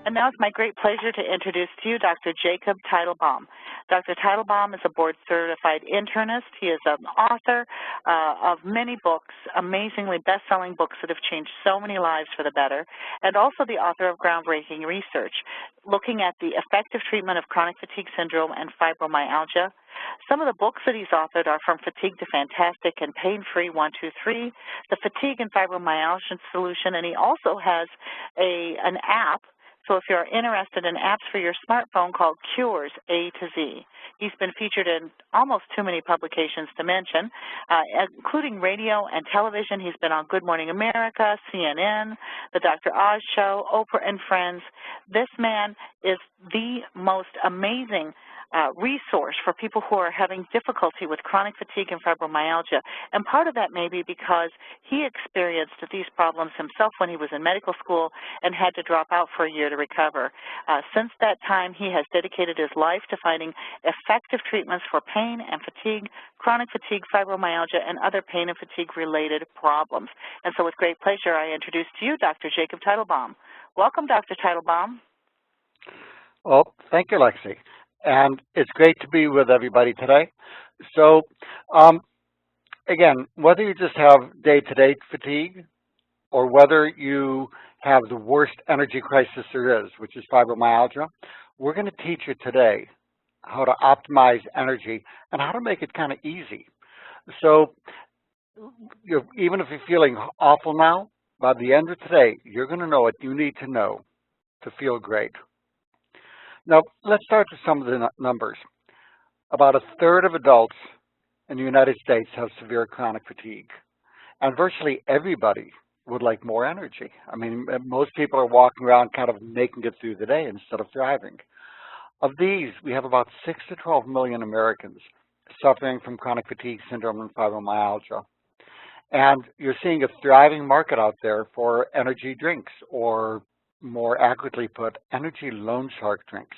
And now it's my great pleasure to introduce to you Dr. Jacob Teitelbaum. Dr. Teitelbaum is a board-certified internist. He is an author of many books, amazingly best-selling books that have changed so many lives for the better, and also the author of groundbreaking research looking at the effective treatment of chronic fatigue syndrome and fibromyalgia. Some of the books that he's authored are From Fatigue to Fantastic and Pain-Free 123, The Fatigue and Fibromyalgia Solution, and he also has an app. So if you're interested in apps for your smartphone called Cures A to Z. He's been featured in almost too many publications to mention, including radio and television. He's been on Good Morning America, CNN, The Dr. Oz Show, Oprah and Friends. This man is the most amazing resource for people who are having difficulty with chronic fatigue and fibromyalgia. And part of that may be because he experienced these problems himself when he was in medical school and had to drop out for a year to recover. Since that time, he has dedicated his life to finding effective treatments for pain and fatigue, chronic fatigue, fibromyalgia, and other pain and fatigue-related problems. And so with great pleasure, I introduce to you Dr. Jacob Teitelbaum. Welcome, Dr. Teitelbaum. Well, thank you, Lexi. And it's great to be with everybody today. So, again, whether you just have day-to-day fatigue or whether you have the worst energy crisis there is, which is fibromyalgia, we're going to teach you today how to optimize energy and how to make it kind of easy. So, even if you're feeling awful now, by the end of today, you're going to know what you need to know to feel great. Now, let's start with some of the numbers. About a third of adults in the United States have severe chronic fatigue, and virtually everybody would like more energy. I mean, most people are walking around kind of making it through the day instead of thriving. Of these, we have about 6 to 12 million Americans suffering from chronic fatigue syndrome and fibromyalgia. And you're seeing a thriving market out there for energy drinks, or more accurately put, energy loan shark drinks.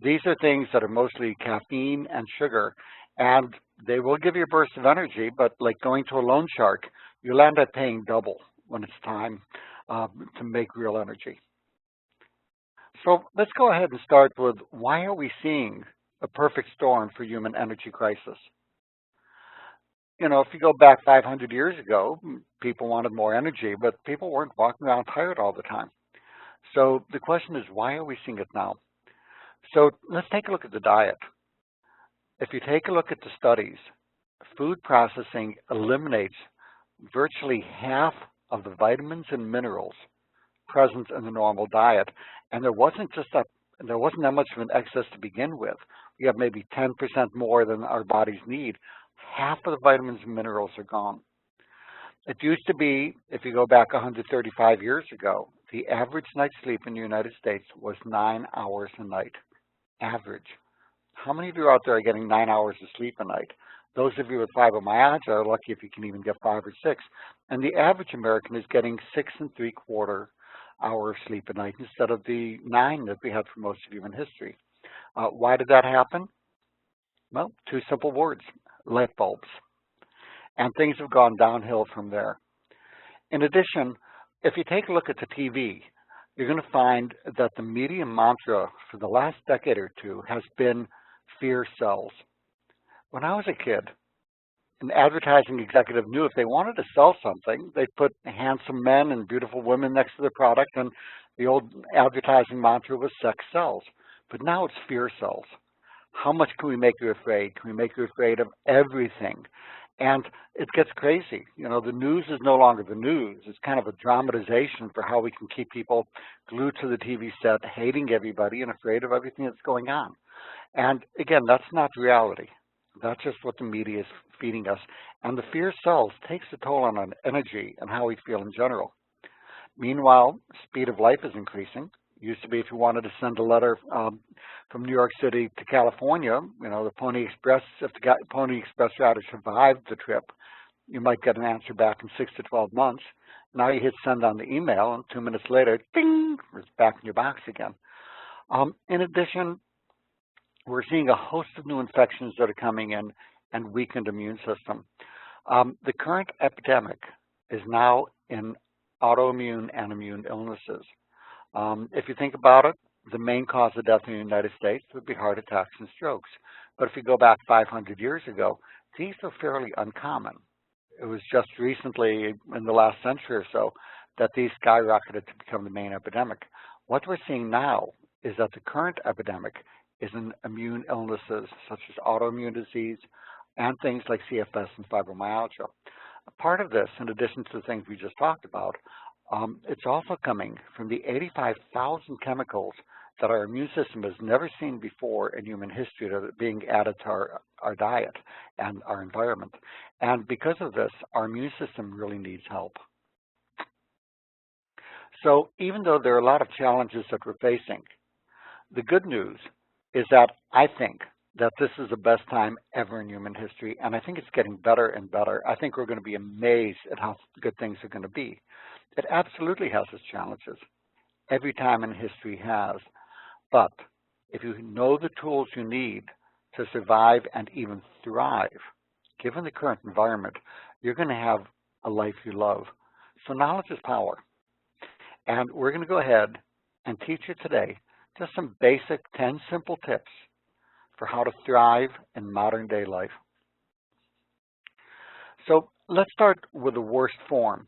These are things that are mostly caffeine and sugar, and they will give you a burst of energy, but like going to a loan shark, you'll end up paying double when it's time to make real energy. So let's go ahead and start with, why are we seeing a perfect storm for human energy crisis? You know, if you go back 500 years ago, people wanted more energy, but people weren't walking around tired all the time. So the question is, why are we seeing it now? So let's take a look at the diet. If you take a look at the studies, food processing eliminates virtually half of the vitamins and minerals present in the normal diet. And there wasn't that much of an excess to begin with. We have maybe 10% more than our bodies need. Half of the vitamins and minerals are gone. It used to be, if you go back 135 years ago, the average night's sleep in the United States was 9 hours a night. Average. How many of you out there are getting 9 hours of sleep a night? Those of you with fibromyalgia are lucky if you can even get 5 or 6. And the average American is getting 6 3/4 hours of sleep a night instead of the 9 that we had for most of human history. Why did that happen? Well, 2 simple words: light bulbs. And things have gone downhill from there. In addition, if you take a look at the TV, you're going to find that the media mantra for the last decade or two has been fear sells. When I was a kid, an advertising executive knew if they wanted to sell something, they'd put handsome men and beautiful women next to the product, and the old advertising mantra was sex sells. But now it's fear sells. How much can we make you afraid? Can we make you afraid of everything? And it gets crazy. You know, the news is no longer the news. It's kind of a dramatization for how we can keep people glued to the TV set, hating everybody and afraid of everything that's going on. And again, that's not reality. That's just what the media is feeding us. And the fear sells takes a toll on our energy and how we feel in general. Meanwhile, speed of life is increasing. Used to be, if you wanted to send a letter from New York City to California, you know, the Pony Express, if the Pony Express rider survived the trip, you might get an answer back in 6 to 12 months. Now you hit send on the email, and 2 minutes later, ding, it's back in your box again. In addition, we're seeing a host of new infections that are coming in and weakened immune system. The current epidemic is now in autoimmune and immune illnesses. If you think about it, the main cause of death in the United States would be heart attacks and strokes. But if you go back 500 years ago, these are fairly uncommon. It was just recently, in the last century or so, that these skyrocketed to become the main epidemic. What we're seeing now is that the current epidemic is in immune illnesses such as autoimmune disease and things like CFS and fibromyalgia. A part of this, in addition to the things we just talked about, it's also coming from the 85,000 chemicals that our immune system has never seen before in human history that are being added to our diet and our environment. And because of this, our immune system really needs help. So even though there are a lot of challenges that we're facing, the good news is that I think that this is the best time ever in human history, and I think it's getting better and better. I think we're going to be amazed at how good things are going to be. It absolutely has its challenges. Every time in history has. But if you know the tools you need to survive and even thrive, given the current environment, you're going to have a life you love. So knowledge is power. And we're going to go ahead and teach you today just some basic 10 simple tips for how to thrive in modern day life. So let's start with the worst form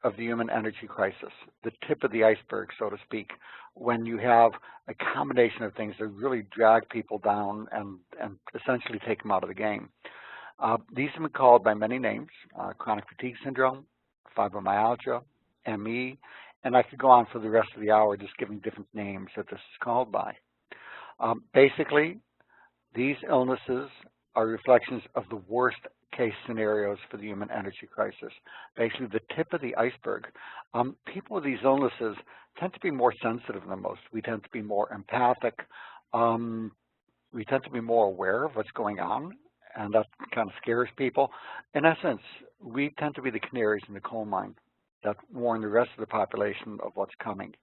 of the human energy crisis, the tip of the iceberg, so to speak, when you have a combination of things that really drag people down and essentially take them out of the game. These have been called by many names: chronic fatigue syndrome, fibromyalgia, ME, and I could go on for the rest of the hour just giving different names that this is called by. Basically, these illnesses are reflections of the worst case scenarios for the human energy crisis. Basically, the tip of the iceberg. People with these illnesses tend to be more sensitive than most. We tend to be more empathic. We tend to be more aware of what's going on, and that kind of scares people. In essence, we tend to be the canaries in the coal mine that warn the rest of the population of what's coming.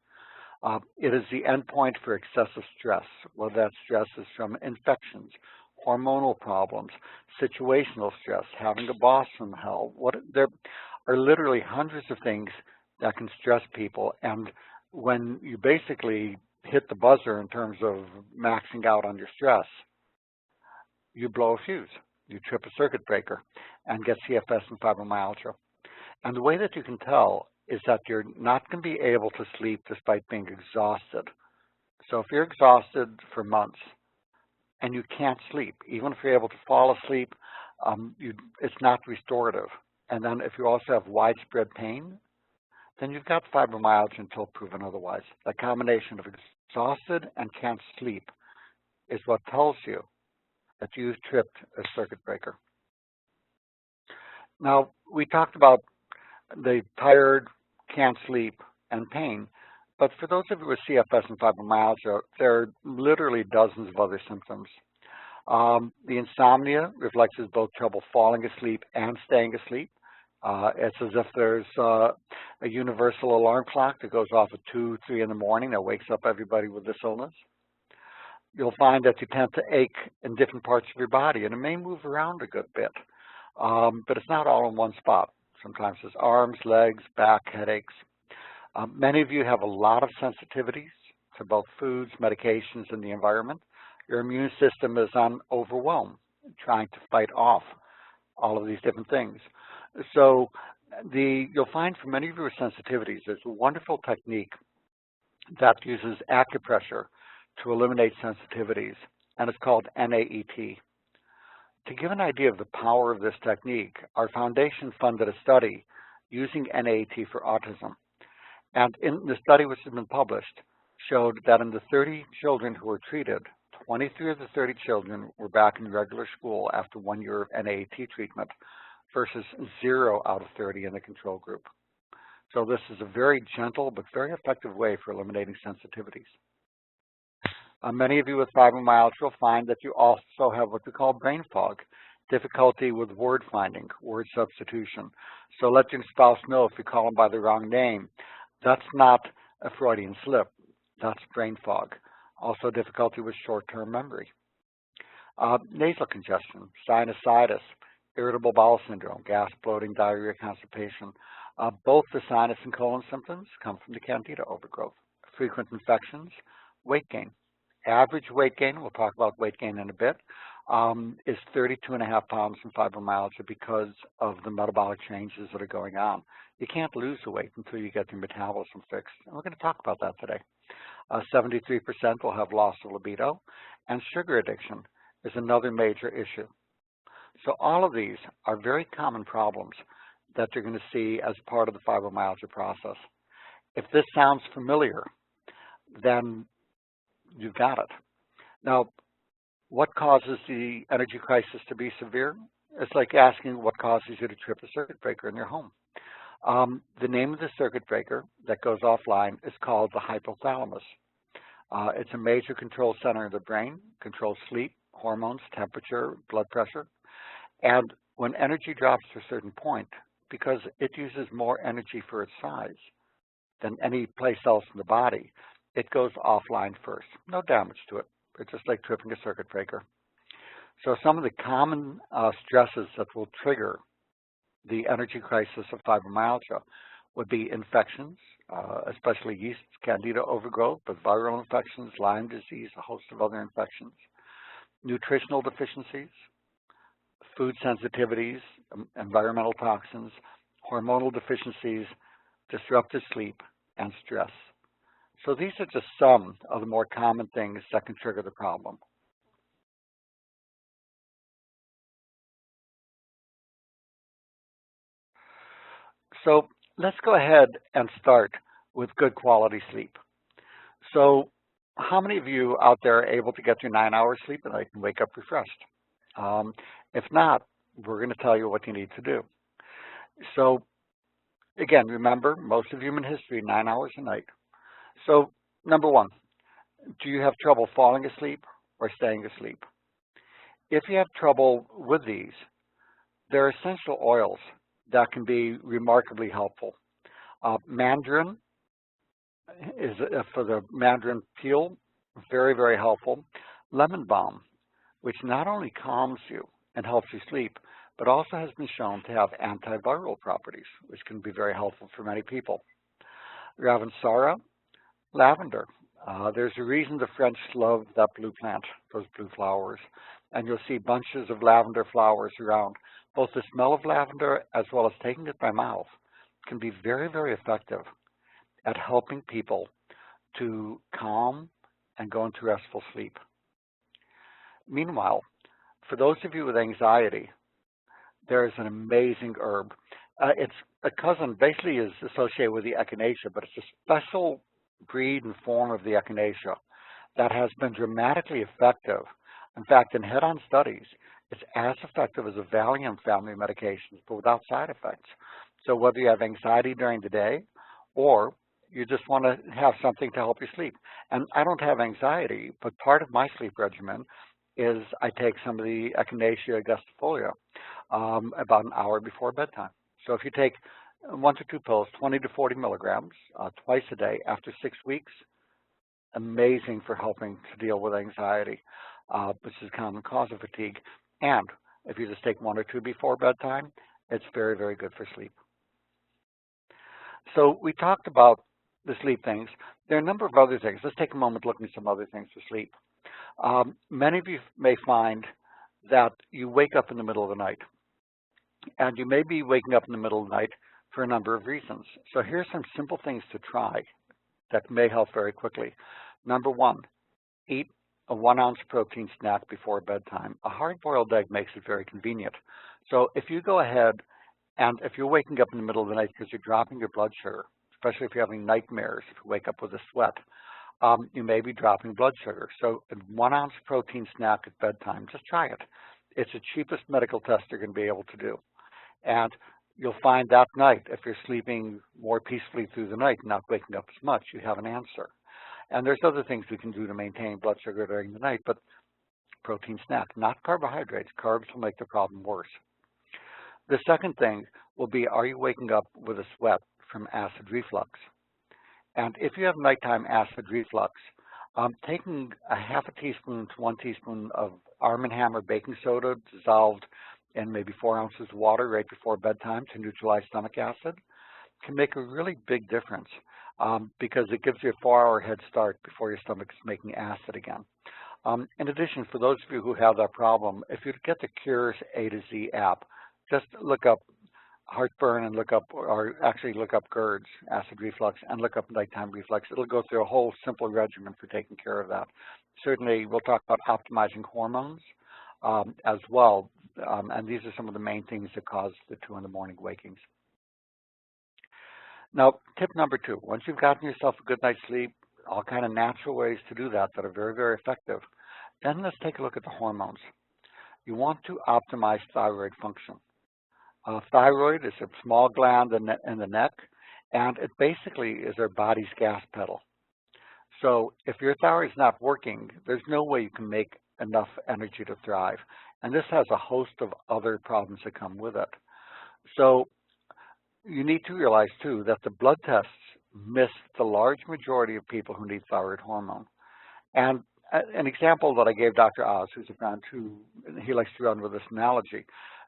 It is the endpoint for excessive stress, whether that stress is from infections, hormonal problems, situational stress, having a boss from hell. There are literally hundreds of things that can stress people, and when you basically hit the buzzer in terms of maxing out on your stress, you blow a fuse, you trip a circuit breaker, and get CFS and fibromyalgia. And the way that you can tell is that you're not going to be able to sleep despite being exhausted. So if you're exhausted for months and you can't sleep, even if you're able to fall asleep, it's not restorative. And then if you also have widespread pain, then you've got fibromyalgia until proven otherwise. That combination of exhausted and can't sleep is what tells you that you've tripped a circuit breaker. Now, we talked about the tired, can't sleep, and pain. But for those of you with CFS and fibromyalgia, there are literally dozens of other symptoms. The insomnia reflects as both trouble falling asleep and staying asleep. It's as if there's a universal alarm clock that goes off at 2, 3 in the morning that wakes up everybody with this illness. You'll find that you tend to ache in different parts of your body, and it may move around a good bit, but it's not all in one spot. Sometimes it's arms, legs, back, headaches. Many of you have a lot of sensitivities to both foods, medications, and the environment. Your immune system is on overwhelm, trying to fight off all of these different things. So you'll find for many of your sensitivities, there's a wonderful technique that uses acupressure to eliminate sensitivities, and it's called NAET. To give an idea of the power of this technique, our foundation funded a study using NAET for autism. And in the study, which has been published, showed that in the 30 children who were treated, 23 of the 30 children were back in regular school after 1 year of NAET treatment versus 0 out of 30 in the control group. So this is a very gentle but very effective way for eliminating sensitivities. Many of you with fibromyalgia will find that you also have what we call brain fog, difficulty with word finding, word substitution. So let your spouse know if you call them by the wrong name. That's not a Freudian slip. That's brain fog. Also difficulty with short-term memory. Nasal congestion, sinusitis, irritable bowel syndrome, gas, bloating, diarrhea, constipation. Both the sinus and colon symptoms come from the candida overgrowth. frequent infections, weight gain. Average weight gain, we'll talk about weight gain in a bit, is 32.5 pounds in fibromyalgia because of the metabolic changes that are going on. You can't lose the weight until you get your metabolism fixed, and we're going to talk about that today. 73% will have loss of libido, and sugar addiction is another major issue. So all of these are very common problems that you're going to see as part of the fibromyalgia process. If this sounds familiar, then you've got it. Now, what causes the energy crisis to be severe? It's like asking what causes you to trip a circuit breaker in your home. The name of the circuit breaker that goes offline is called the hypothalamus. It's a major control center of the brain, controls sleep, hormones, temperature, blood pressure. And when energy drops to a certain point, because it uses more energy for its size than any place else in the body, it goes offline first. No damage to it. It's just like tripping a circuit breaker. So some of the common stresses that will trigger the energy crisis of fibromyalgia would be infections, especially yeast, candida overgrowth, but viral infections, Lyme disease, a host of other infections, nutritional deficiencies, food sensitivities, environmental toxins, hormonal deficiencies, disrupted sleep, and stress. So these are just some of the more common things that can trigger the problem. So let's go ahead and start with good quality sleep. So how many of you out there are able to get your 9 hours sleep at night and wake up refreshed? If not, we're going to tell you what you need to do. So again, remember, most of human history, 9 hours a night. So number one, do you have trouble falling asleep or staying asleep? If you have trouble with these, there are essential oils that can be remarkably helpful. Mandarin is for the mandarin peel, very, very helpful. Lemon balm, which not only calms you and helps you sleep, but also has been shown to have antiviral properties, which can be very helpful for many people. Ravensara, lavender. There's a reason the French love that blue plant, those blue flowers, and you'll see bunches of lavender flowers around. Both the smell of lavender as well as taking it by mouth can be very, very effective at helping people to calm and go into restful sleep. Meanwhile, for those of you with anxiety, there is an amazing herb. It's a cousin, basically is associated with the echinacea, but it's a special breed and form of the echinacea that has been dramatically effective. In fact, in head-on studies, it's as effective as a Valium family of medications, but without side effects. So whether you have anxiety during the day or you just want to have something to help you sleep. And I don't have anxiety, but part of my sleep regimen is I take some of the Echinacea augustifolia about an hour before bedtime. So if you take 1 to 2 pills, 20 to 40 milligrams twice a day after 6 weeks, amazing for helping to deal with anxiety, which is a common cause of fatigue. And if you just take 1 or 2 before bedtime, it's very, very good for sleep. So we talked about the sleep things. There are a number of other things. Let's take a moment looking at some other things for sleep. Many of you may find that you wake up in the middle of the night, and you may be waking up in the middle of the night for a number of reasons. So here's some simple things to try that may help very quickly. Number one, eat a 1-ounce protein snack before bedtime. A hard-boiled egg makes it very convenient. So if you go ahead and if you're waking up in the middle of the night because you're dropping your blood sugar, especially if you're having nightmares, if you wake up with a sweat, you may be dropping blood sugar. So a 1-ounce protein snack at bedtime, just try it. It's the cheapest medical test you're going to be able to do. And you'll find that night, if you're sleeping more peacefully through the night, not waking up as much, you have an answer. And there's other things we can do to maintain blood sugar during the night, but protein snack, not carbohydrates. Carbs will make the problem worse. The second thing will be, are you waking up with a sweat from acid reflux? And if you have nighttime acid reflux, taking a half a teaspoon to 1 teaspoon of Arm & Hammer baking soda dissolved in maybe 4 ounces of water right before bedtime to neutralize stomach acid can make a really big difference because it gives you a 4-hour head start before your stomach is making acid again. In addition, for those of you who have that problem, if you get the Cures A to Z app, just look up heartburn and look up GERDs, acid reflux, and look up nighttime reflux. It'll go through a whole simple regimen for taking care of that. Certainly, we'll talk about optimizing hormones as well, and these are some of the main things that cause the 2 in the morning wakings. Now, tip number 2, once you've gotten yourself a good night's sleep, all kind of natural ways to do that that are very, very effective, then let's take a look at the hormones. You want to optimize thyroid function. Thyroid is a small gland in the neck, and it basically is our body's gas pedal. So if your thyroid is not working, there's no way you can make enough energy to thrive. And this has a host of other problems that come with it. So you need to realize, too, that the blood tests miss the large majority of people who need thyroid hormone. And an example that I gave Dr. Oz, who's a friend who he likes to run with this analogy,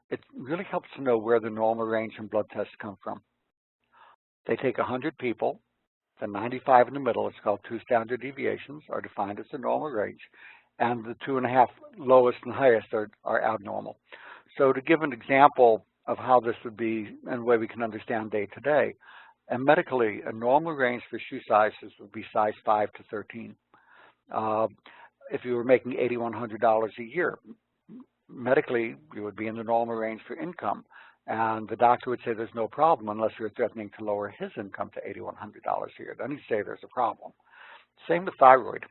it really helps to know where the normal range in blood tests come from. They take 100 people, the 95 in the middle, it's called 2 standard deviations, are defined as the normal range, and the 2.5 lowest and highest are abnormal. So to give an example of how this would be and the way we can understand day to day, and medically, a normal range for shoe sizes would be size 5 to 13. If you were making $8,100 a year, medically, you would be in the normal range for income. And the doctor would say there's no problem unless you're threatening to lower his income to $8,100 a year. Then he'd say there's a problem. Same with thyroid.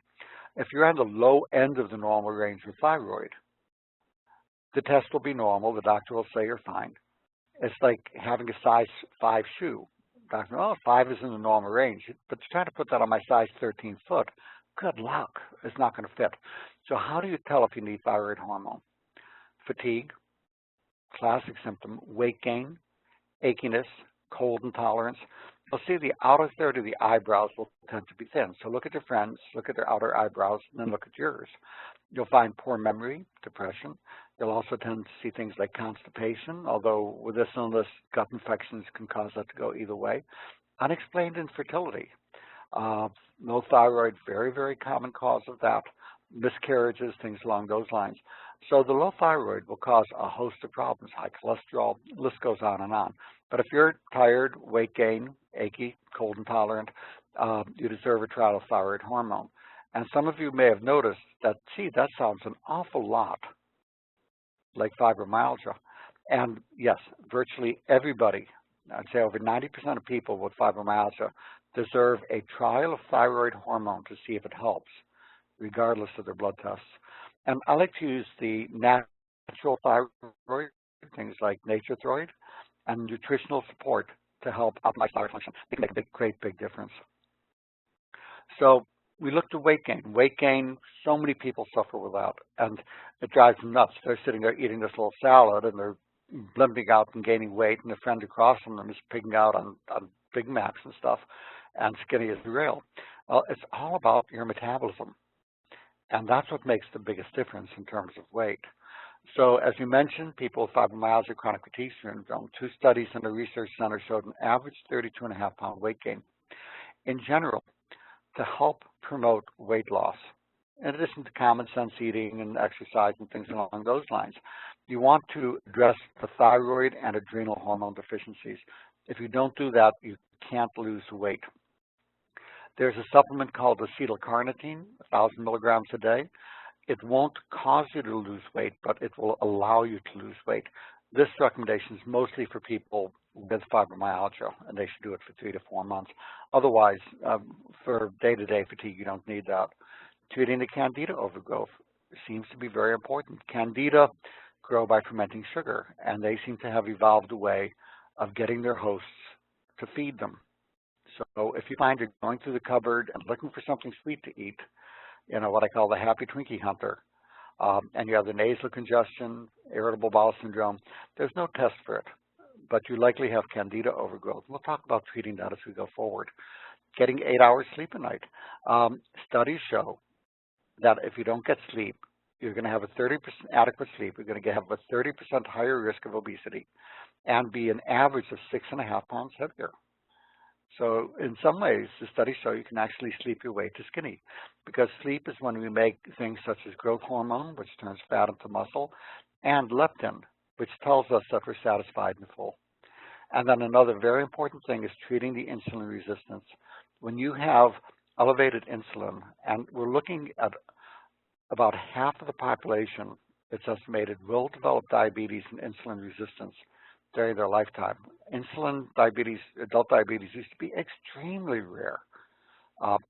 If you're on the low end of the normal range with thyroid, the test will be normal. The doctor will say you're fine. It's like having a size 5 shoe. The doctor, oh, 5 is in the normal range, but you're trying to put that on my size 13 foot. Good luck. It's not going to fit. So how do you tell if you need thyroid hormone? Fatigue, classic symptom, weight gain, achiness, cold intolerance. You'll see the outer third of the eyebrows will tend to be thin. So look at your friends, look at their outer eyebrows, and then look at yours. You'll find poor memory, depression. You'll also tend to see things like constipation, although with this illness, gut infections can cause that to go either way. Unexplained infertility. No thyroid, very, very common cause of that. Miscarriages, things along those lines. So the low thyroid will cause a host of problems, high cholesterol, the list goes on and on. But if you're tired, weight gain, achy, cold intolerant, you deserve a trial of thyroid hormone. And some of you may have noticed that, gee, that sounds an awful lot like fibromyalgia. And yes, virtually everybody, I'd say over 90% of people with fibromyalgia deserve a trial of thyroid hormone to see if it helps, regardless of their blood tests. And I like to use the natural thyroid, things like NatureThyroid, and nutritional support to help optimize thyroid function. It can make a great big difference. So we looked at weight gain. Weight gain, so many people suffer with that, and it drives them nuts. They're sitting there eating this little salad, and they're blimping out and gaining weight, and a friend across from them is pigging out on Big Macs and stuff, and skinny as a rail. Well, it's all about your metabolism. And that's what makes the biggest difference in terms of weight. So as you mentioned, people with fibromyalgia, chronic fatigue syndrome, 2 studies in a research center showed an average 32.5 pound weight gain. In general, to help promote weight loss, in addition to common sense eating and exercise and things along those lines, you want to address the thyroid and adrenal hormone deficiencies. If you don't do that, you can't lose weight. There's a supplement called acetylcarnitine, 1,000 milligrams a day. It won't cause you to lose weight, but it will allow you to lose weight. This recommendation is mostly for people with fibromyalgia, and they should do it for 3 to 4 months. Otherwise, for day-to-day fatigue, you don't need that. Treating the candida overgrowth seems to be very important. Candida grow by fermenting sugar, and they seem to have evolved a way of getting their hosts to feed them. So if you find you're going through the cupboard and looking for something sweet to eat, you know, what I call the happy Twinkie hunter, and you have the nasal congestion, irritable bowel syndrome, there's no test for it, but you likely have candida overgrowth. We'll talk about treating that as we go forward. Getting 8 hours sleep a night. Studies show that if you don't get sleep, you're going to have a 30% adequate sleep. You're going to have a 30% higher risk of obesity and be an average of 6.5 pounds heavier. So in some ways, the studies show you can actually sleep your way to skinny, because sleep is when we make things such as growth hormone, which turns fat into muscle, and leptin, which tells us that we're satisfied and full. And then another very important thing is treating the insulin resistance. When you have elevated insulin, and we're looking at about half of the population, it's estimated, will develop diabetes and insulin resistance during their lifetime. Insulin diabetes, adult diabetes, used to be extremely rare,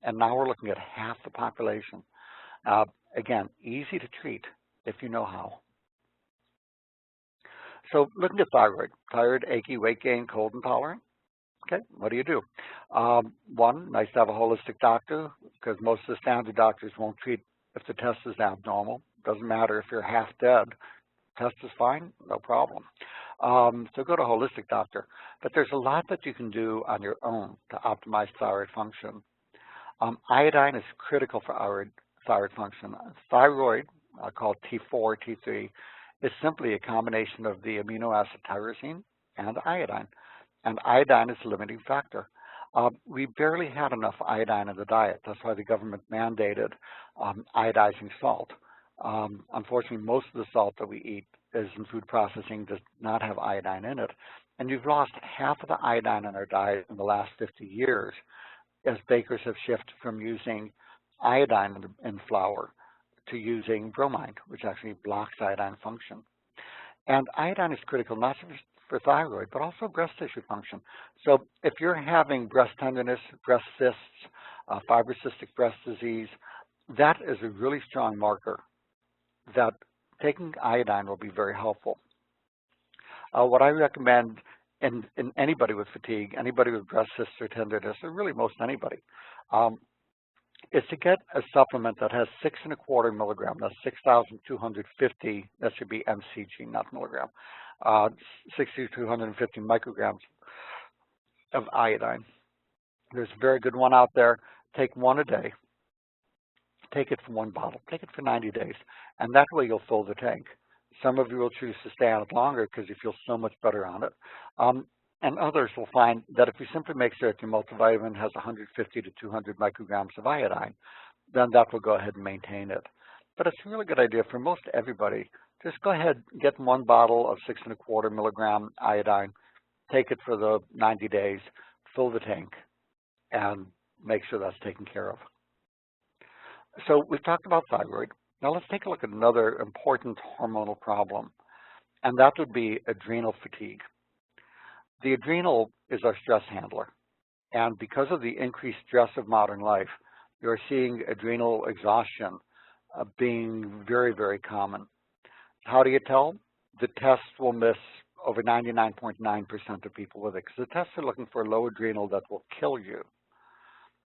and now we're looking at half the population. Again, easy to treat if you know how. So looking at thyroid, tired, achy, weight gain, cold intolerant. Okay, what do you do? One, nice to have a holistic doctor, because most of the standard doctors won't treat if the test is abnormal. Doesn't matter if you're half dead. Test is fine, no problem. So go to a holistic doctor. But there's a lot that you can do on your own to optimize thyroid function. Iodine is critical for our thyroid function. Thyroid, called T4, T3, is simply a combination of the amino acid tyrosine and iodine. And iodine is a limiting factor. We barely had enough iodine in the diet. That's why the government mandated iodizing salt. Unfortunately, most of the salt that we eat is in food processing, does not have iodine in it. And you've lost half of the iodine in our diet in the last 50 years as bakers have shifted from using iodine in flour to using bromide, which actually blocks iodine function. And iodine is critical not just for thyroid, but also breast tissue function. So if you're having breast tenderness, breast cysts, fibrocystic breast disease, that is a really strong marker that taking iodine will be very helpful. What I recommend in anybody with fatigue, anybody with breast cysts or tenderness, or really most anybody, is to get a supplement that has 6.25 milligram. That's 6,250. That should be mcg, not milligram. 6,250 micrograms of iodine. There's a very good one out there. Take one a day. Take it from one bottle. Take it for 90 days. And that way you'll fill the tank. Some of you will choose to stay on it longer because you feel so much better on it. And others will find that if you simply make sure that your multivitamin has 150 to 200 micrograms of iodine, then that will go ahead and maintain it. But it's a really good idea for most everybody. Just go ahead and get one bottle of 6.25 milligram iodine, take it for the 90 days, fill the tank, and make sure that's taken care of. So we've talked about thyroid. Now let's take a look at another important hormonal problem, and that would be adrenal fatigue. The adrenal is our stress handler, and because of the increased stress of modern life, you're seeing adrenal exhaustion being very, very common. How do you tell? The test will miss over 99.9% of people with it, because the tests are looking for low adrenal that will kill you.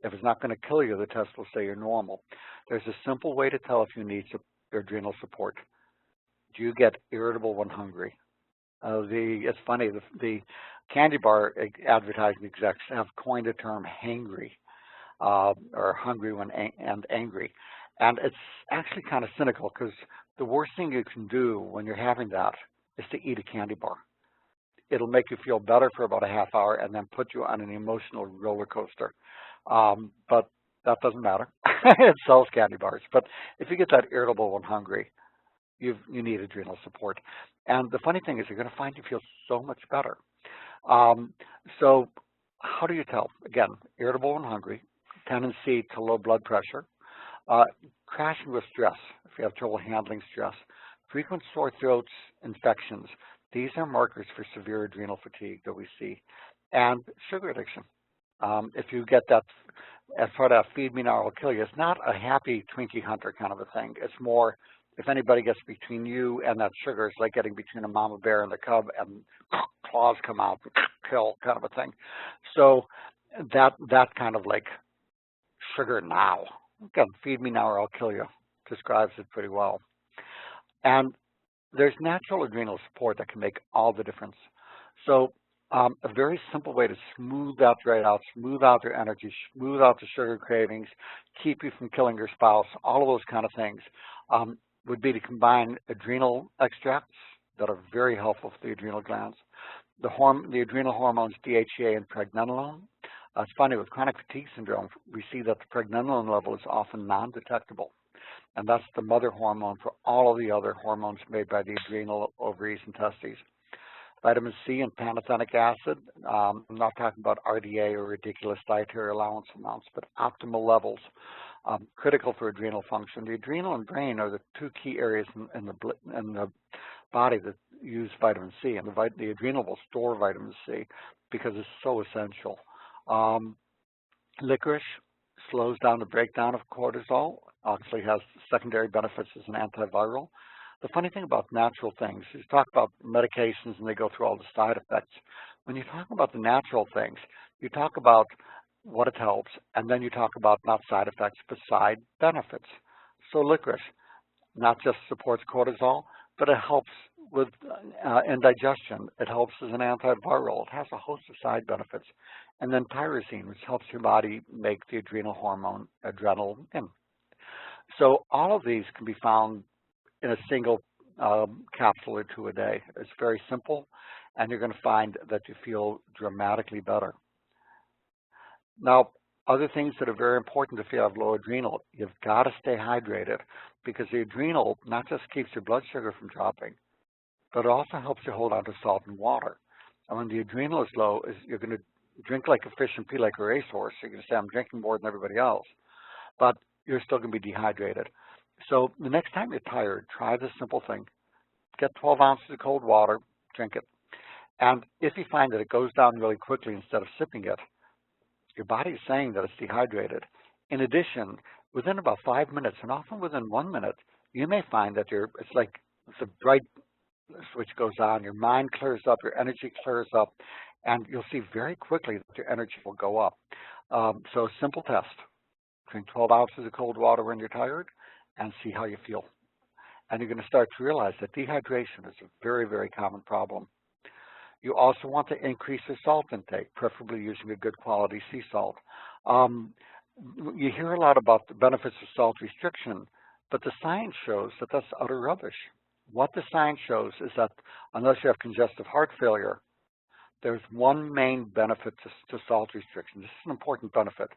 If it's not going to kill you, the test will say you're normal. There's a simple way to tell if you need adrenal support. Do you get irritable when hungry? It's funny, the candy bar advertising execs have coined the term hangry, or hungry and angry. And it's actually kind of cynical, because the worst thing you can do when you're having that is to eat a candy bar. It'll make you feel better for about a half hour and then put you on an emotional roller coaster. But that doesn't matter. It sells candy bars. But if you get that irritable when hungry, you need adrenal support. And the funny thing is you're going to find you feel so much better. So how do you tell? Again, irritable when hungry, tendency to low blood pressure, crashing with stress, if you have trouble handling stress, frequent sore throats, infections. These are markers for severe adrenal fatigue that we see. And sugar addiction. If you get that, as part of feed me now or I'll kill you, it's not a happy Twinkie hunter kind of a thing. It's more, if anybody gets between you and that sugar, it's like getting between a mama bear and the cub and claws come out, kill kind of a thing. So that kind of like sugar now. Again, feed me now or I'll kill you describes it pretty well. And there's natural adrenal support that can make all the difference. So a very simple way to smooth that right out, smooth out your energy, smooth out the sugar cravings, keep you from killing your spouse, all of those kind of things, would be to combine adrenal extracts that are very helpful for the adrenal glands, the adrenal hormones DHEA and pregnenolone, It's funny, with chronic fatigue syndrome, we see that the pregnenolone level is often non-detectable, and that's the mother hormone for all of the other hormones made by the adrenal, ovaries, and testes. Vitamin C and pantothenic acid, I'm not talking about RDA or ridiculous dietary allowance amounts, but optimal levels, critical for adrenal function. The adrenal and brain are the two key areas in the body that use vitamin C, and the adrenal will store vitamin C because it's so essential. Licorice slows down the breakdown of cortisol, actually has secondary benefits as an antiviral. The funny thing about natural things is, you talk about medications and they go through all the side effects. When you talk about the natural things, you talk about what it helps, and then you talk about not side effects, but side benefits. So licorice not just supports cortisol, but it helps with indigestion. It helps as an antiviral. It has a host of side benefits. And then tyrosine, which helps your body make the adrenal hormone adrenaline. So all of these can be found in a single capsule or two a day. It's very simple, and you're going to find that you feel dramatically better. Now, other things that are very important if you have low adrenal, you've got to stay hydrated, because the adrenal not just keeps your blood sugar from dropping, but it also helps you hold on to salt and water. And when the adrenal is low, you're going to drink like a fish and pee like a racehorse. You're going to say, I'm drinking more than everybody else, but you're still going to be dehydrated. So the next time you're tired, try this simple thing. Get 12 ounces of cold water, drink it. And if you find that it goes down really quickly instead of sipping it, your body is saying that it's dehydrated. In addition, within about 5 minutes, and often within 1 minute, you may find that it's like the bright switch goes on, your mind clears up, your energy clears up, and you'll see very quickly that your energy will go up. So simple test. Drink 12 ounces of cold water when you're tired and see how you feel. And you're going to start to realize that dehydration is a very, very common problem. You also want to increase your salt intake, preferably using a good quality sea salt. You hear a lot about the benefits of salt restriction, but the science shows that that's utter rubbish. What the science shows is that unless you have congestive heart failure, there's one main benefit to salt restriction. This is an important benefit.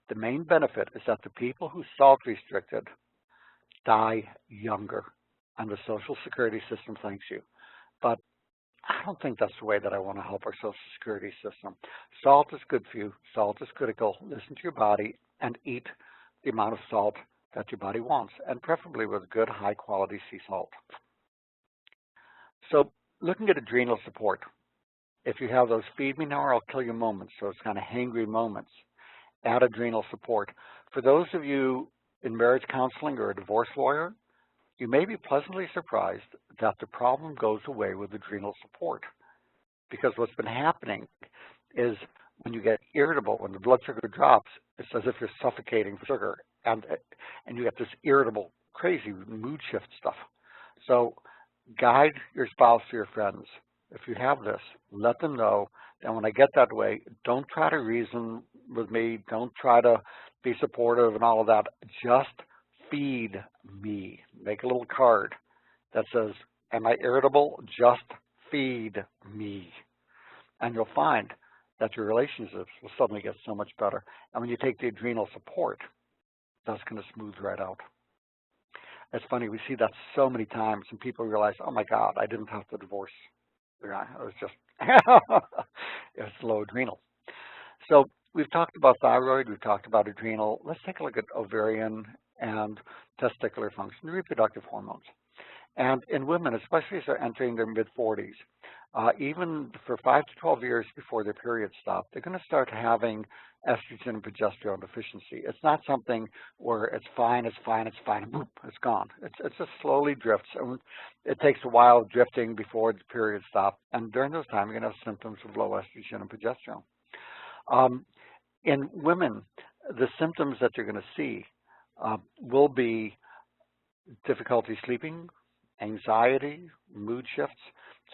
The main benefit is that the people who salt restricted die younger, and the Social Security system thanks you. But I don't think that's the way that I want to help our Social Security system. Salt is good for you. Salt is critical. Listen to your body and eat the amount of salt that your body wants, and preferably with good, high-quality sea salt. So looking at adrenal support, if you have those feed me now or I'll kill you moments, so it's kind of hangry moments, add adrenal support. For those of you in marriage counseling or a divorce lawyer, you may be pleasantly surprised that the problem goes away with adrenal support. Because what's been happening is when you get irritable, when the blood sugar drops, it's as if you're suffocating sugar, and you get this irritable, crazy mood shift stuff. So guide your spouse or your friends. If you have this, let them know that when I get that way, don't try to reason with me, don't try to be supportive and all of that. Just feed me. Make a little card that says, am I irritable? Just feed me. And you'll find that your relationships will suddenly get so much better. And when you take the adrenal support, that's going to smooth right out. It's funny, we see that so many times, and people realize, oh my God, I didn't have to divorce. It was just, it's low adrenal. So we've talked about thyroid, we've talked about adrenal. Let's take a look at ovarian and testicular function, reproductive hormones. And in women, especially as they're entering their mid-40s, even for 5 to 12 years before their periods stop, they're going to start having estrogen and progesterone deficiency. It's not something where it's fine, and boom, it's gone. It just slowly drifts, and it takes a while of drifting before the periods stop. And during those times, you're going to have symptoms of low estrogen and progesterone. In women, the symptoms that you're going to see will be difficulty sleeping, anxiety, mood shifts,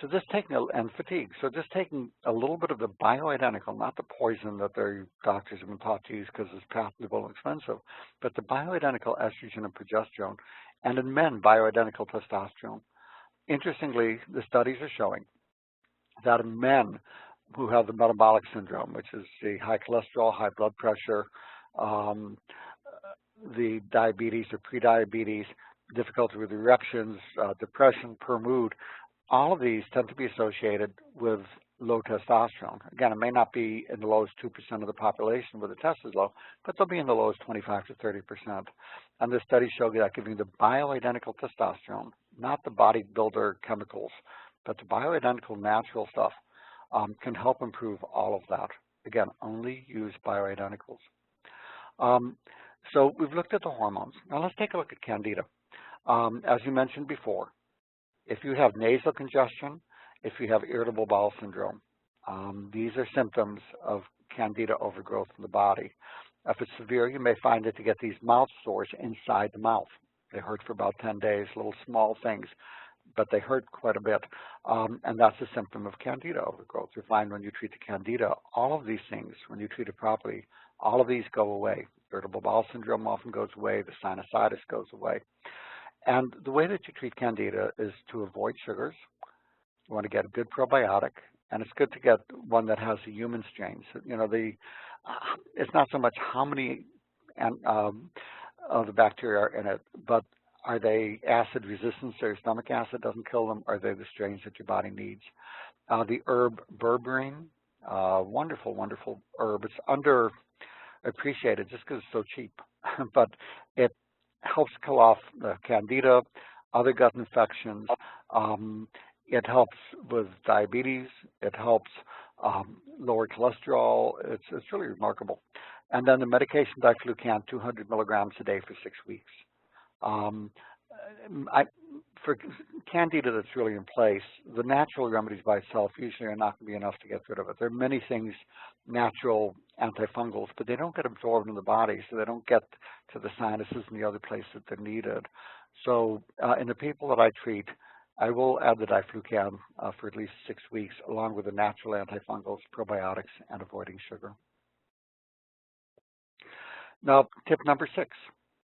and fatigue. So just taking a little bit of the bioidentical, not the poison that their doctors have been taught to use because it's patentable and expensive, but the bioidentical estrogen and progesterone, and in men, bioidentical testosterone. Interestingly, the studies are showing that in men, who have the metabolic syndrome, which is the high cholesterol, high blood pressure, the diabetes or prediabetes, difficulty with erections, depression, poor mood. All of these tend to be associated with low testosterone. Again, it may not be in the lowest 2% of the population where the test is low, but they'll be in the lowest 25 to 30%. And the studies show that giving the bioidentical testosterone, not the bodybuilder chemicals, but the bioidentical natural stuff, can help improve all of that. Again, only use bioidenticals. So we've looked at the hormones. Now let's take a look at Candida. As you mentioned before, if you have nasal congestion, if you have irritable bowel syndrome, these are symptoms of Candida overgrowth in the body. If it's severe, you may find that you get these mouth sores inside the mouth. They hurt for about 10 days, little small things, but they hurt quite a bit. And that's a symptom of Candida overgrowth. You find when you treat the Candida, all of these things, when you treat it properly, all of these go away. Irritable bowel syndrome often goes away. The sinusitis goes away. And the way that you treat Candida is to avoid sugars. You want to get a good probiotic, and it's good to get one that has the human strains. You know, it's not so much how many of the bacteria are in it, but are they acid resistant so your stomach acid doesn't kill them? Are they the strains that your body needs? The herb berberine, wonderful, wonderful herb. It's underappreciated just because it's so cheap, but it helps kill off the Candida, other gut infections. It helps with diabetes. It helps lower cholesterol. It's really remarkable. And then the medication diflucan, 200 milligrams a day for 6 weeks. For Candida that's really in place, the natural remedies by itself usually are not going to be enough to get rid of it. There are many things, natural antifungals, but they don't get absorbed in the body, so they don't get to the sinuses and the other places that they're needed. So in the people that I treat, I will add the diflucan for at least 6 weeks, along with the natural antifungals, probiotics, and avoiding sugar. Now, tip number 6,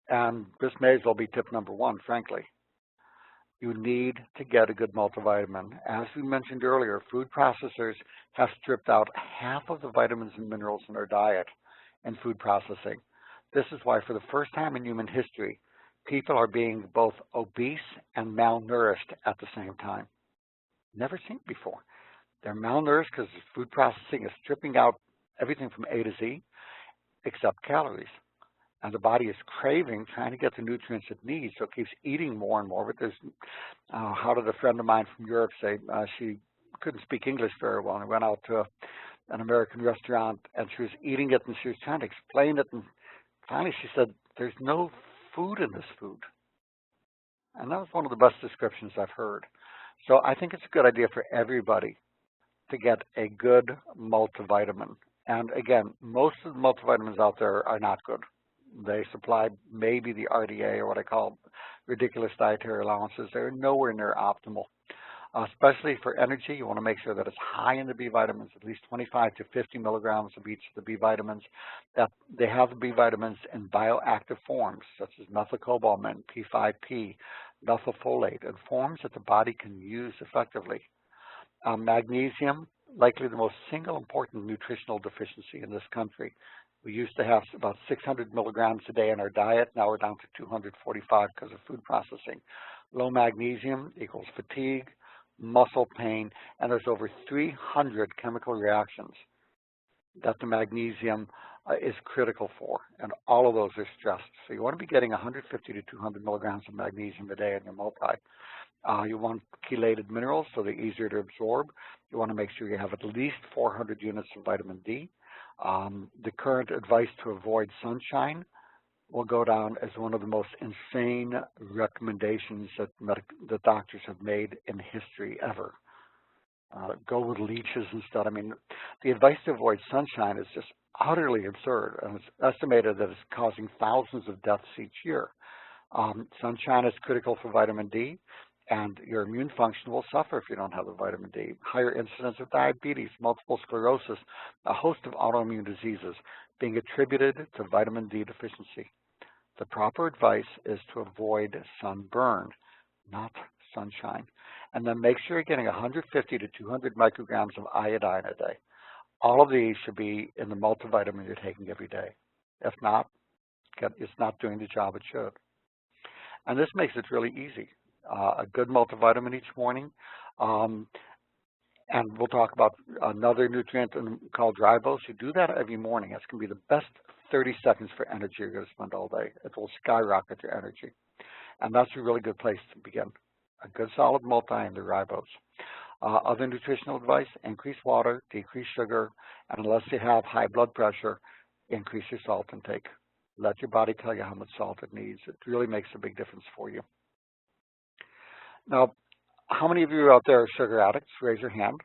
and this may as well be tip number 1, frankly. You need to get a good multivitamin. As we mentioned earlier, food processors have stripped out half of the vitamins and minerals in our diet in food processing. This is why, for the first time in human history, people are being both obese and malnourished at the same time. Never seen it before. They're malnourished because food processing is stripping out everything from A to Z except calories. And the body is craving, trying to get the nutrients it needs, so it keeps eating more and more. But there's, how did a friend of mine from Europe say, she couldn't speak English very well, and went out to an American restaurant, and she was eating it, and she was trying to explain it, and finally she said, there's no food in this food. And that was one of the best descriptions I've heard. So I think it's a good idea for everybody to get a good multivitamin. And again, most of the multivitamins out there are not good. They supply maybe the RDA, or what I call ridiculous dietary allowances. They're nowhere near optimal. Especially for energy, you want to make sure that it's high in the B vitamins, at least 25 to 50 milligrams of each of the B vitamins, that they have the B vitamins in bioactive forms, such as methylcobalamin, P5P, methylfolate, and forms that the body can use effectively. Magnesium, likely the most single important nutritional deficiency in this country. We used to have about 600 milligrams a day in our diet. Now we're down to 245 because of food processing. Low magnesium equals fatigue, muscle pain, and there's over 300 chemical reactions that the magnesium is critical for, and all of those are stressed. So you want to be getting 150 to 200 milligrams of magnesium a day in your multi. You want chelated minerals so they're easier to absorb. You want to make sure you have at least 400 units of vitamin D. The current advice to avoid sunshine will go down as one of the most insane recommendations that the doctors have made in history ever. Go with leeches instead. I mean, the advice to avoid sunshine is just utterly absurd, and it's estimated that it's causing thousands of deaths each year. Sunshine is critical for vitamin D, and your immune function will suffer if you don't have the vitamin D. Higher incidence of diabetes, multiple sclerosis, a host of autoimmune diseases being attributed to vitamin D deficiency. The proper advice is to avoid sunburn, not sunshine. And then make sure you're getting 150 to 200 micrograms of iodine a day. All of these should be in the multivitamin you're taking every day. If not, it's not doing the job it should. And this makes it really easy. A good multivitamin each morning. And we'll talk about another nutrient called ribose. You do that every morning. That's going to be the best 30 seconds for energy you're going to spend all day. It will skyrocket your energy. And that's a really good place to begin. A good solid multi and the ribose. Other nutritional advice, increase water, decrease sugar, and unless you have high blood pressure, increase your salt intake. Let your body tell you how much salt it needs. It really makes a big difference for you. Now, how many of you out there are sugar addicts? Raise your hand.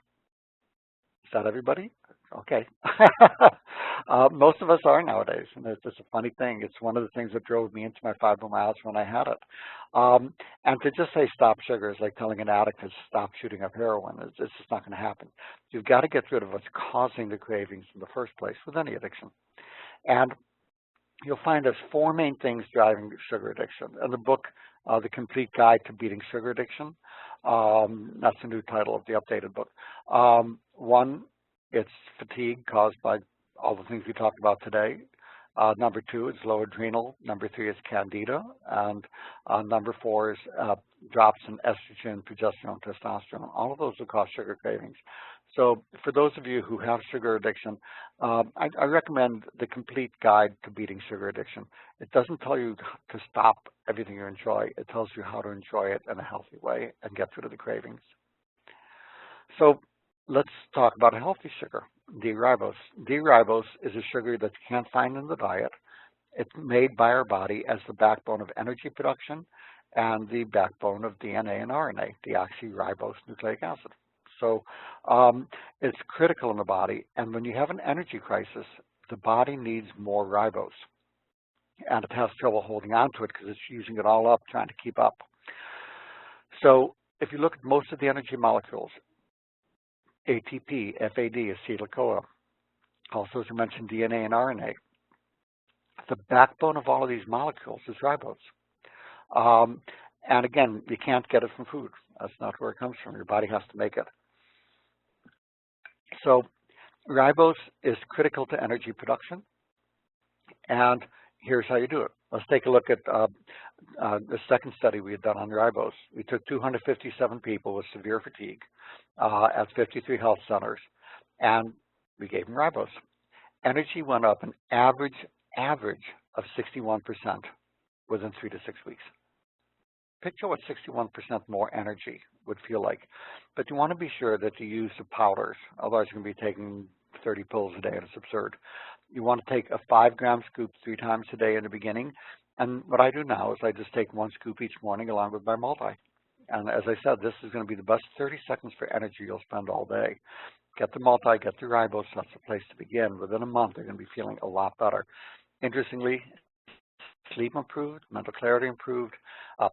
Is that everybody? Okay. Most of us are nowadays, and it's just a funny thing. It's one of the things that drove me into my fibromyalgia when I had it. And to just say stop sugar is like telling an addict to stop shooting up heroin. It's just not going to happen. You've got to get rid of what's causing the cravings in the first place with any addiction. And you'll find there's 4 main things driving sugar addiction. In the book, The Complete Guide to Beating Sugar Addiction, that's the new title of the updated book. 1, it's fatigue caused by all the things we talked about today. Number 2 is low adrenal. Number 3 is candida. And number 4 is drops in estrogen, progesterone, testosterone. All of those will cause sugar cravings. So for those of you who have sugar addiction, I recommend The Complete Guide to Beating Sugar Addiction. It doesn't tell you to stop everything you enjoy. It tells you how to enjoy it in a healthy way and get rid of the cravings. So let's talk about a healthy sugar, D-ribose. D-ribose is a sugar that you can't find in the diet. It's made by our body as the backbone of energy production and the backbone of DNA and RNA, deoxyribose nucleic acid. So it's critical in the body, and when you have an energy crisis, the body needs more ribose, and it has trouble holding on to it because it's using it all up, trying to keep up. So if you look at most of the energy molecules, ATP, FAD, acetyl-CoA, also as I mentioned, DNA and RNA, the backbone of all of these molecules is ribose. And again, you can't get it from food. That's not where it comes from. Your body has to make it. So ribose is critical to energy production, and here's how you do it. Let's take a look at the second study we had done on ribose. We took 257 people with severe fatigue at 53 health centers, and we gave them ribose. Energy went up an average of 61% within 3 to 6 weeks. Picture what 61% more energy would feel like. But you want to be sure that you use the powders, otherwise you're going to be taking 30 pills a day, and it's absurd. You want to take a 5-gram scoop 3 times a day in the beginning. And what I do now is I just take 1 scoop each morning along with my multi. And as I said, this is going to be the best 30 seconds for energy you'll spend all day. Get the multi, get the ribose, that's the place to begin. Within a month, you're going to be feeling a lot better. Interestingly, sleep improved, mental clarity improved,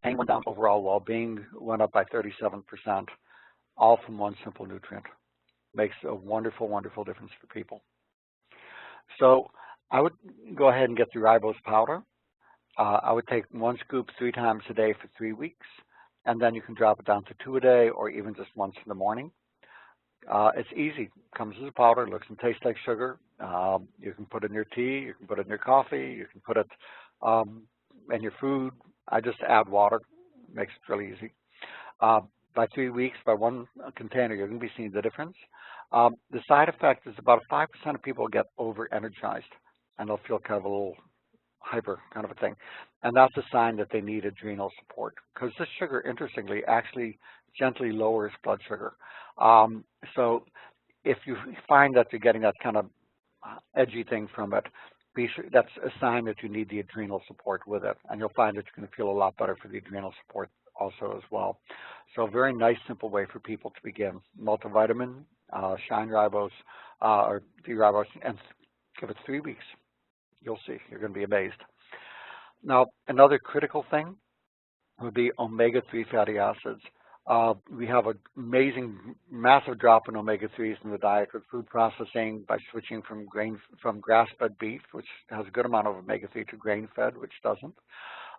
pain went down, overall well-being went up by 37%, all from one simple nutrient. Makes a wonderful, wonderful difference for people. So I would go ahead and get the ribose powder. I would take 1 scoop 3 times a day for 3 weeks, and then you can drop it down to 2 a day or even just once in the morning. It's easy. It comes as a powder, looks and tastes like sugar. You can put it in your tea, you can put it in your coffee, you can put it in your food. I just add water. It makes it really easy. By 3 weeks, by 1 container, you're going to be seeing the difference. The side effect is about 5% of people get over-energized, and they'll feel kind of a little hyper kind of a thing. And that's a sign that they need adrenal support, because this sugar, interestingly, actually gently lowers blood sugar. So if you find that you're getting that kind of edgy thing from it, be sure that's a sign that you need the adrenal support with it, and you'll find that you're going to feel a lot better for the adrenal support also as well. So a very nice, simple way for people to begin. Multivitamin, Shine Ribose, or D-ribose, and give it 3 weeks. You'll see. You're going to be amazed. Now, another critical thing would be omega-3 fatty acids. We have an amazing, massive drop in omega-3s in the diet with food processing by switching from grass-fed beef, which has a good amount of omega-3, to grain-fed, which doesn't.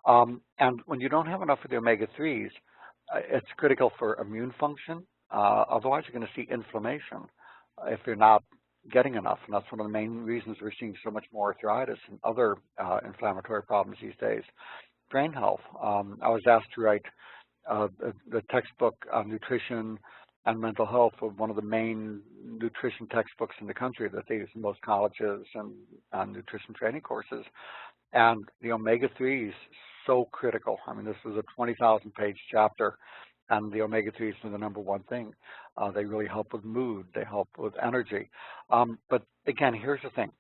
And when you don't have enough of the omega-3s, it's critical for immune function. Otherwise, you're going to see inflammation if you're not getting enough, and that's one of the main reasons we're seeing so much more arthritis and other inflammatory problems these days. Brain health. I was asked to write the textbook on nutrition and mental health of one of the main nutrition textbooks in the country that they use in most colleges and nutrition training courses. And the omega-3s, so critical. I mean, this was a 20,000-page chapter, and the omega-3s are the number one thing. They really help with mood. They help with energy. But again, here's the thing.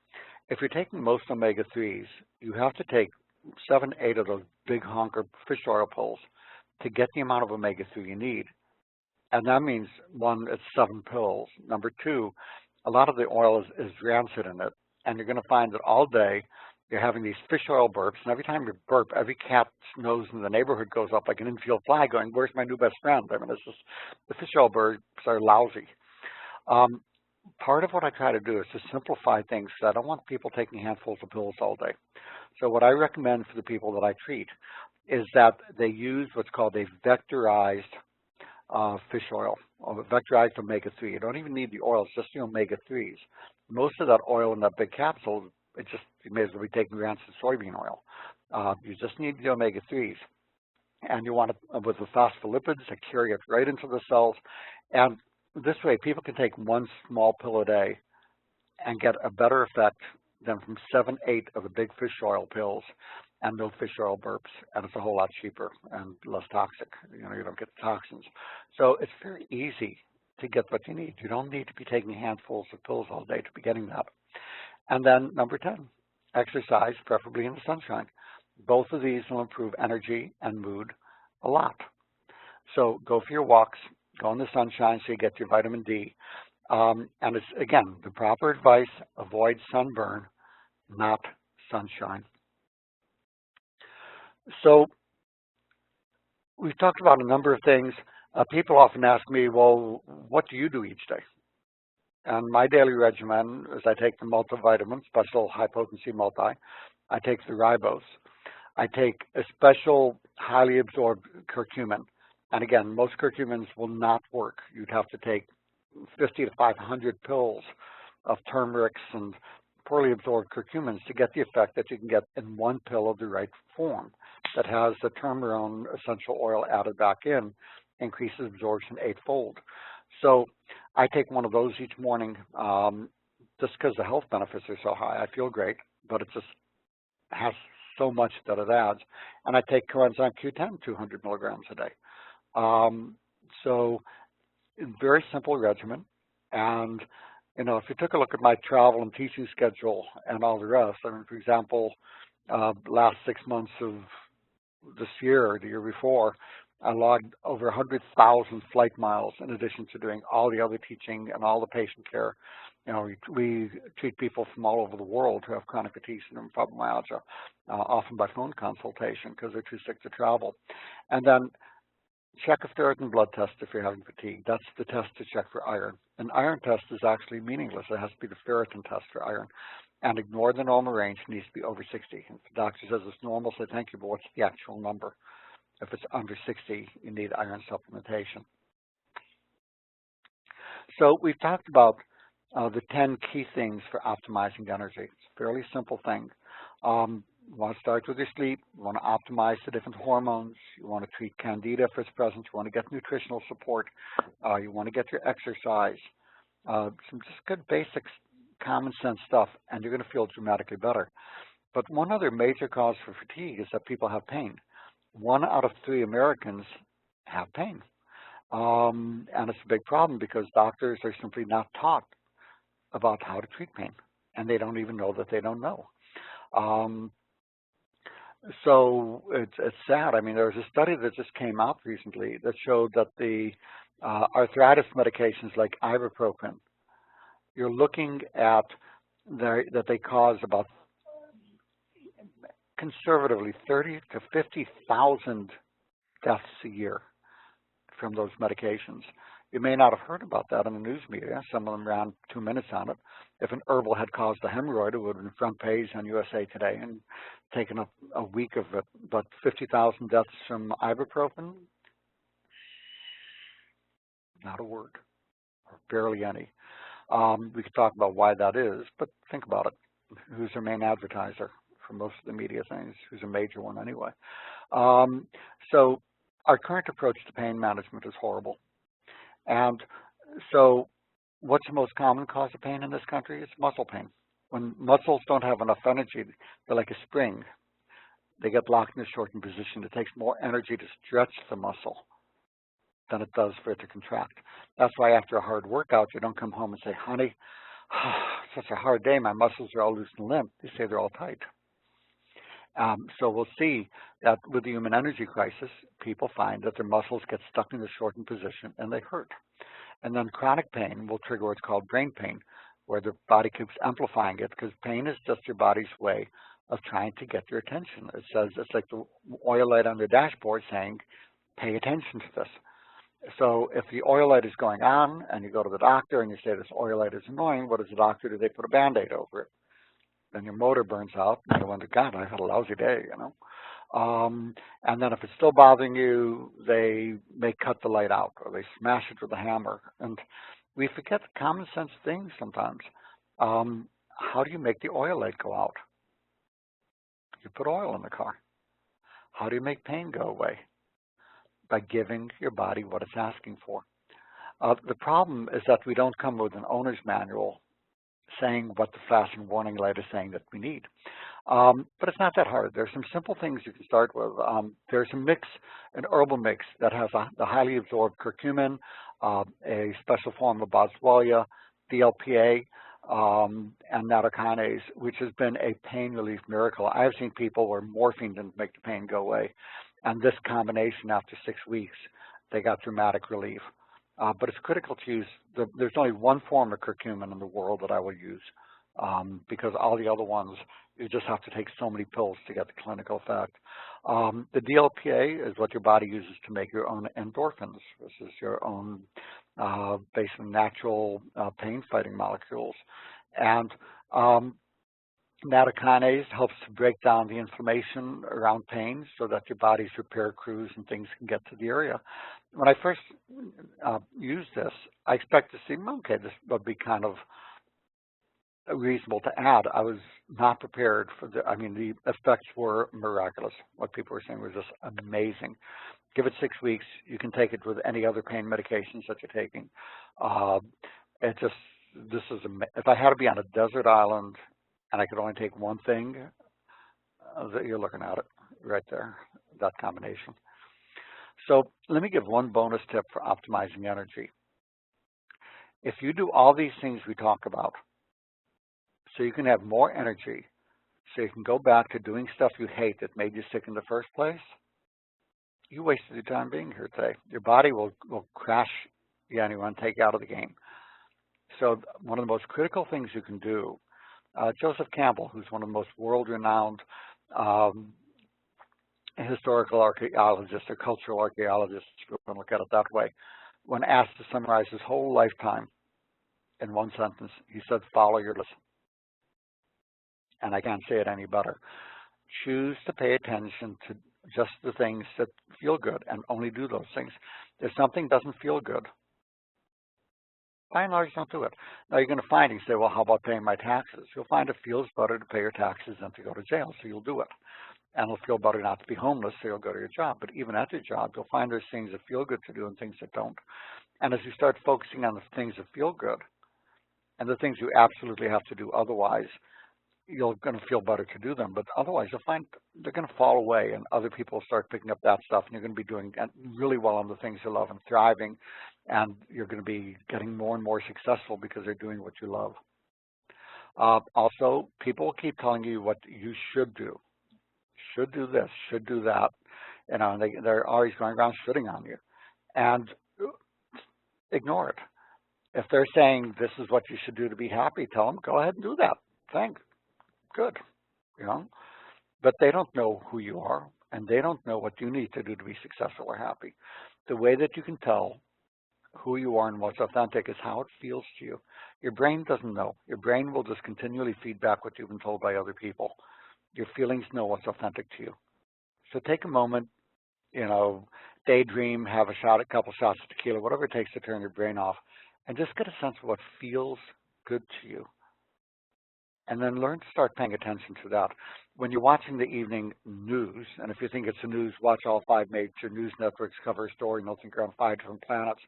If you're taking most omega-3s, you have to take 7, 8 of those big honker fish oil pills to get the amount of omega-3 you need. And that means, one, it's 7 pills. Number two, a lot of the oil is rancid in it. And you're going to find that all day you're having these fish oil burps. And every time you burp, every cat's nose in the neighborhood goes up like an infield flag going, where's my new best friend? I mean, it's just, the fish oil burps are lousy. Part of what I try to do is to simplify things, because I don't want people taking handfuls of pills all day. So what I recommend for the people that I treat is that they use what's called a vectorized fish oil, or vectorized omega-3. You don't even need the oils, just the omega-3s. Most of that oil in that big capsule, you may as well be taking rancid soybean oil. You just need the omega-3s. And you want it with the phospholipids that carry it right into the cells. And this way, people can take one small pill a day and get a better effect than from 7, 8 of the big fish oil pills and no fish oil burps, and it's a whole lot cheaper and less toxic. You don't get the toxins. So it's very easy to get what you need. You don't need to be taking handfuls of pills all day to be getting that. And then number 10, exercise, preferably in the sunshine. Both of these will improve energy and mood a lot. So go for your walks, go in the sunshine so you get your vitamin D. And it's, again, the proper advice, avoid sunburn, not sunshine. So we've talked about a number of things. People often ask me, well, what do you do each day? And my daily regimen is I take the multivitamin, special high-potency multi. I take the ribose. I take a special highly absorbed curcumin. And again, most curcumins will not work. You'd have to take 50 to 500 pills of turmerics and poorly absorbed curcumins to get the effect that you can get in one pill of the right form that has the turmerone essential oil added back in, increases absorption 8-fold. So I take one of those each morning just because the health benefits are so high. I feel great, but it just has so much that it adds. And I take coenzyme Q10, 200 milligrams a day. So very simple regimen. And, if you took a look at my travel and teaching schedule and all the rest, I mean, for example, last 6 months of this year or the year before, I logged over 100,000 flight miles in addition to doing all the other teaching and all the patient care. We treat people from all over the world who have chronic fatigue syndrome, fibromyalgia, often by phone consultation because they're too sick to travel. And then check a ferritin blood test if you're having fatigue. That's the test to check for iron. An iron test is actually meaningless. It has to be the ferritin test for iron. And ignore the normal range. It needs to be over 60. If the doctor says it's normal, say thank you, but what's the actual number? If it's under 60, you need iron supplementation. So we've talked about the 10 key things for optimizing energy. It's a fairly simple thing. You want to start with your sleep. You want to optimize the different hormones. You want to treat candida if it's present. You want to get nutritional support. You want to get your exercise. Some just good basics, common sense stuff, and you're going to feel dramatically better. But one other major cause for fatigue is that people have pain. 1 out of 3 Americans have pain. And it's a big problem because doctors are simply not taught about how to treat pain, and they don't even know that they don't know. So it's sad. I mean, there was a study that just came out recently that showed that the arthritis medications like ibuprofen, you're looking at that they cause about conservatively 30 to 50,000 deaths a year from those medications. You may not have heard about that in the news media. Some of them ran 2 minutes on it. If an herbal had caused a hemorrhoid, it would have been front page on USA Today and taken up a week of it. But 50,000 deaths from ibuprofen, not a word, or barely any. We could talk about why that is, but think about it. Who's their main advertiser for most of the media things? Who's a major one anyway? So our current approach to pain management is horrible. And so what's the most common cause of pain in this country? It's muscle pain. When muscles don't have enough energy, they're like a spring. They get locked in a shortened position. It takes more energy to stretch the muscle than it does for it to contract. That's why after a hard workout, you don't come home and say, honey, such a hard day, my muscles are all loose and limp. They say they're all tight. So we'll see that with the human energy crisis, people find that their muscles get stuck in a shortened position and they hurt. And then chronic pain will trigger what's called brain pain, where the body keeps amplifying it because pain is just your body's way of trying to get your attention. It says it's like the oil light on the dashboard saying, pay attention to this. So if the oil light is going on and you go to the doctor and you say this oil light is annoying, what does the doctor do? They put a Band-Aid over it. Then your motor burns out and you wonder, God, I had a lousy day, you know. And then if it's still bothering you, they may cut the light out or they smash it with a hammer. And we forget common sense things sometimes. How do you make the oil light go out? You put oil in the car. How do you make pain go away? By giving your body what it's asking for. The problem is that we don't come with an owner's manual saying what the flashing warning light is saying that we need. But it's not that hard. There's some simple things you can start with. There's a mix, an herbal mix that has the highly absorbed curcumin, a special form of boswellia, DLPA, and nattokinase, which has been a pain relief miracle. I've seen people where morphine didn't make the pain go away. And this combination, after 6 weeks, they got dramatic relief. But it's critical to use, there's only one form of curcumin in the world that I will use because all the other ones, you just have to take so many pills to get the clinical effect. The DLPA is what your body uses to make your own endorphins. This is your own basically natural pain-fighting molecules. And nattokinase helps to break down the inflammation around pain so that your body's repair crews and things can get to the area. When I first used this, I expected to see, okay, this would be kind of reasonable to add. I was not prepared for the effects were miraculous. What people were saying was just amazing. Give it 6 weeks. You can take it with any other pain medications that you're taking. If I had to be on a desert island and I could only take one thing, you're looking at it right there, that combination. So let me give one bonus tip for optimizing energy. If you do all these things we talk about, so you can have more energy, so you can go back to doing stuff you hate that made you sick in the first place, you wasted your time being here today. Your body will crash you anyway and take you out of the game. So one of the most critical things you can do, Joseph Campbell, who's one of the most world-renowned historical archaeologists or cultural archaeologists, if you want to look at it that way, when asked to summarize his whole lifetime in one sentence, he said, follow your list. And I can't say it any better. Choose to pay attention to just the things that feel good and only do those things. If something doesn't feel good, by and large, don't do it. Now, you're going to find, you say, well, how about paying my taxes? You'll find it feels better to pay your taxes than to go to jail, so you'll do it. And it'll feel better not to be homeless, so you'll go to your job. But even at your job, you'll find there's things that feel good to do and things that don't. And as you start focusing on the things that feel good and the things you absolutely have to do otherwise, you're going to feel better to do them. But otherwise, you'll find they're going to fall away and other people will start picking up that stuff and you're going to be doing really well on the things you love and thriving. And you're going to be getting more and more successful because they're doing what you love. Also, people will keep telling you what you should do. Should do this, should do that. You know, and they're always going around shitting on you. And ignore it. If they're saying this is what you should do to be happy, tell them, go ahead and do that. Thanks. Good. You know, but they don't know who you are and they don't know what you need to do to be successful or happy. The way that you can tell who you are and what's authentic is how it feels to you. Your brain doesn't know. Your brain will just continually feed back what you've been told by other people. Your feelings know what's authentic to you. So take a moment, you know, daydream, have a couple shots of tequila, whatever it takes to turn your brain off, and just get a sense of what feels good to you. And then learn to start paying attention to that. When you're watching the evening news, and if you think it's the news, watch all 5 major news networks cover a story, and they'll think you're on 5 different planets.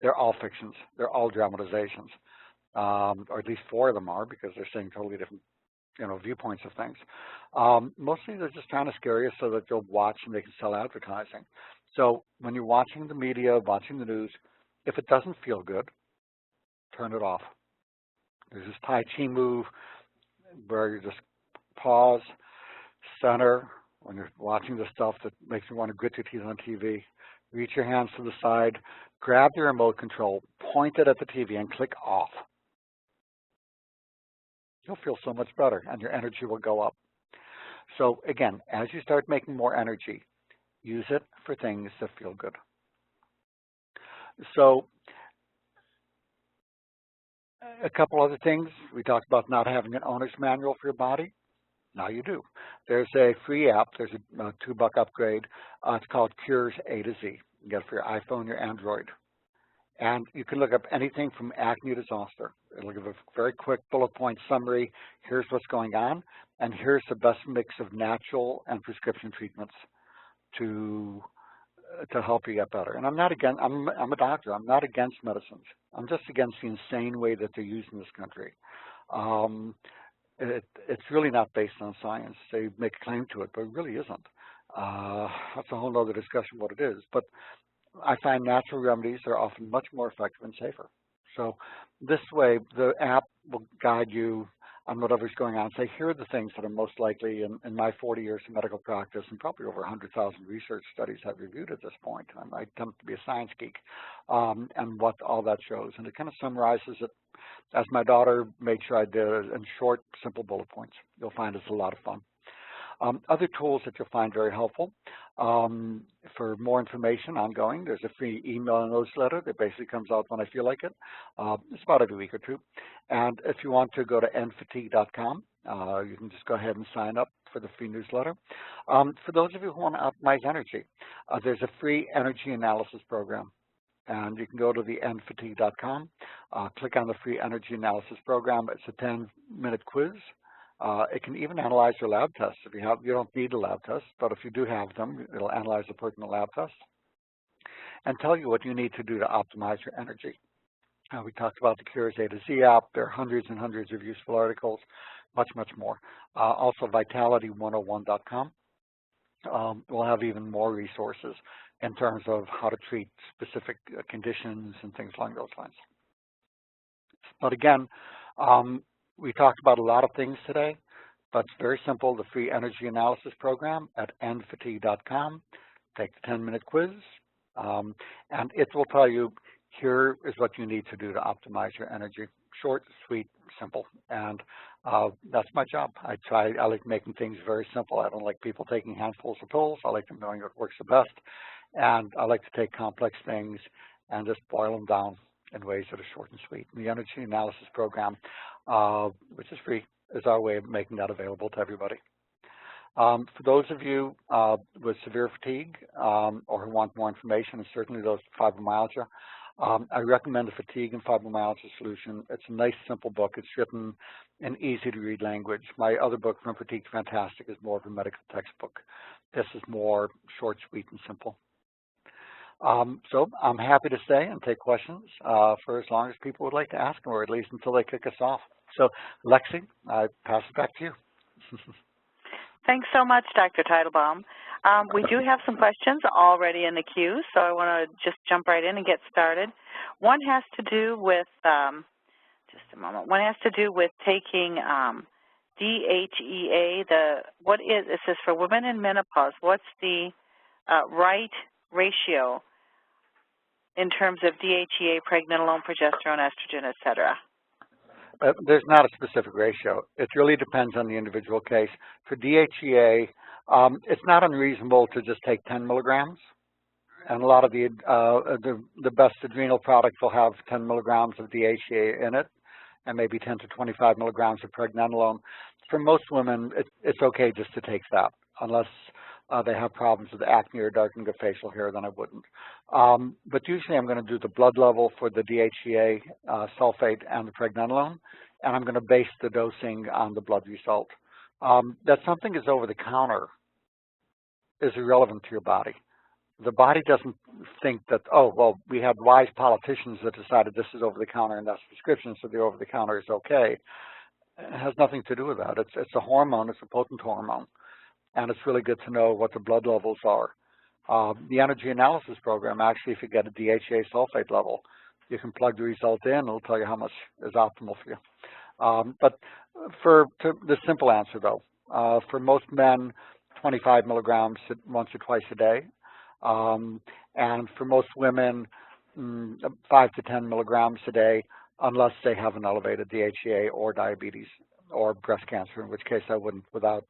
They're all fictions. They're all dramatizations, or at least 4 of them are, because they're saying totally different, viewpoints of things. Mostly they're just trying to scare you so that you'll watch and they can sell advertising. So when you're watching the media, watching the news, if it doesn't feel good, turn it off. There's this Tai Chi move where you just pause, center, when you're watching the stuff that makes you want to grit your teeth on TV, reach your hands to the side, grab the remote control, point it at the TV, and click off. You'll feel so much better, and your energy will go up. So again, as you start making more energy, use it for things that feel good. So a couple other things. We talked about not having an owner's manual for your body. Now you do. There's a free app. There's a $2 upgrade. It's called Cures A to Z. You can get it for your iPhone, your Android. And you can look up anything from acne to zoster. It'll give a very quick bullet point summary. Here's what's going on, and here's the best mix of natural and prescription treatments to help you get better. And I'm not against, I'm a doctor. I'm not against medicines. I'm just against the insane way that they're used in this country. It's really not based on science. They make a claim to it, but it really isn't. That's a whole other discussion what it is. But I find natural remedies are often much more effective and safer. So this way, the app will guide you on whatever's going on. Say, here are the things that are most likely in my 40 years of medical practice, and probably over 100,000 research studies I've reviewed at this point. I attempt to be a science geek, and what all that shows. And it kind of summarizes it, as my daughter made sure I did, in short, simple bullet points. You'll find it's a lot of fun. Other tools that you'll find very helpful. For more information ongoing, there's a free email newsletter that basically comes out when I feel like it. It's about every week or two. And if you want to go to endfatigue.com, you can just go ahead and sign up for the free newsletter. For those of you who want to optimize energy, there's a free energy analysis program. And you can go to the endfatigue.com, click on the free energy analysis program. It's a 10-minute quiz. It can even analyze your lab tests. You don't need a lab test, but if you do have them, it'll analyze the pertinent lab test and tell you what you need to do to optimize your energy. We talked about the Cures A to Z app. There are hundreds and hundreds of useful articles, much, much more. Also, vitality101.com will have even more resources in terms of how to treat specific conditions and things along those lines. But again, we talked about a lot of things today, but it's very simple. The free energy analysis program at endfatigue.com. Take the 10-minute quiz, and it will tell you, here is what you need to do to optimize your energy. Short, sweet, simple, and that's my job. I like making things very simple. I don't like people taking handfuls of pills. I like them knowing what works the best, and I like to take complex things and just boil them down in ways that are short and sweet. And the energy analysis program, which is free, is our way of making that available to everybody. For those of you with severe fatigue or who want more information, and certainly those with fibromyalgia, I recommend the Fatigue and Fibromyalgia Solution. It's a nice, simple book. It's written in easy-to-read language. My other book, From Fatigue to Fantastic, is more of a medical textbook. This is more short, sweet, and simple. So I'm happy to stay and take questions for as long as people would like to ask them, or at least until they kick us off. So, Lexi, I pass it back to you. Thanks so much, Dr. Teitelbaum. We do have some questions already in the queue, so I want to just jump right in and get started. One has to do with, just a moment, one has to do with taking DHEA. It says for women in menopause, what's the right ratio in terms of DHEA, pregnenolone, progesterone, estrogen, et cetera? There's not a specific ratio. It really depends on the individual case. For DHEA, it's not unreasonable to just take 10 milligrams. And a lot of the best adrenal products will have 10 milligrams of DHEA in it, and maybe 10 to 25 milligrams of pregnenolone. For most women, it's okay just to take that, unless they have problems with acne or darkening of facial hair, then I wouldn't. But usually I'm going to do the blood level for the DHEA, sulfate, and the pregnenolone, and I'm going to base the dosing on the blood result. That something is over the counter is irrelevant to your body. The body doesn't think that, oh, well, we had wise politicians that decided this is over the counter and that's prescription, so the over the counter is okay. It has nothing to do with that. It's a hormone, it's a potent hormone, and it's really good to know what the blood levels are. The energy analysis program, actually, if you get a DHEA sulfate level, you can plug the result in, it'll tell you how much is optimal for you. But the simple answer, though, for most men, 25 milligrams once or twice a day. And for most women, 5 to 10 milligrams a day, unless they have an elevated DHEA or diabetes or breast cancer, in which case I wouldn't without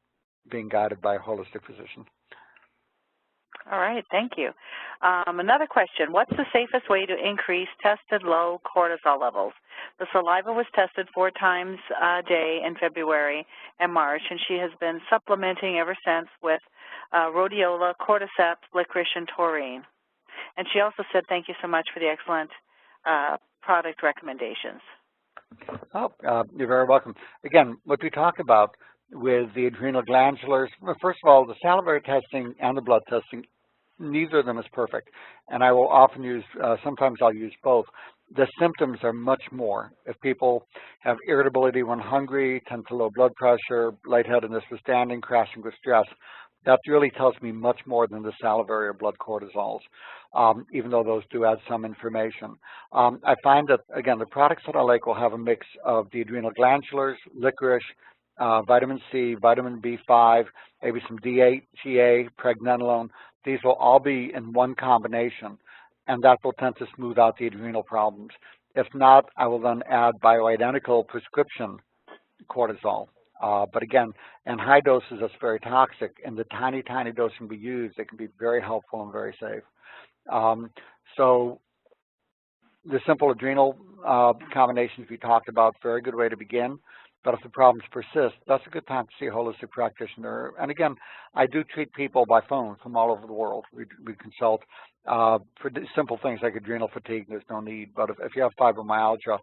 being guided by a holistic physician. All right, thank you. Another question, what's the safest way to increase tested low cortisol levels? The saliva was tested 4 times a day in February and March, and she has been supplementing ever since with rhodiola, cordyceps, licorice, and taurine. And she also said, thank you so much for the excellent product recommendations. Oh, you're very welcome. Again, what we talk about with the adrenal glandulars, well, first of all, the salivary testing and the blood testing, neither of them is perfect. And I will often use, sometimes I'll use both. The symptoms are much more. If people have irritability when hungry, tend to low blood pressure, lightheadedness with standing, crashing with stress, that really tells me much more than the salivary or blood cortisols, even though those do add some information. I find that, again, the products that I like will have a mix of the adrenal glandulars, licorice, vitamin C, vitamin B5, maybe some DHEA, pregnenolone. These will all be in one combination, and that will tend to smooth out the adrenal problems. If not, I will then add bioidentical prescription cortisol. But again, in high doses, that's very toxic. In the tiny, tiny dosing we use, it can be very helpful and very safe. So the simple adrenal combinations we talked about, very good way to begin. But if the problems persist, that's a good time to see a holistic practitioner. And again, I do treat people by phone from all over the world. We consult for simple things like adrenal fatigue. There's no need. But if you have fibromyalgia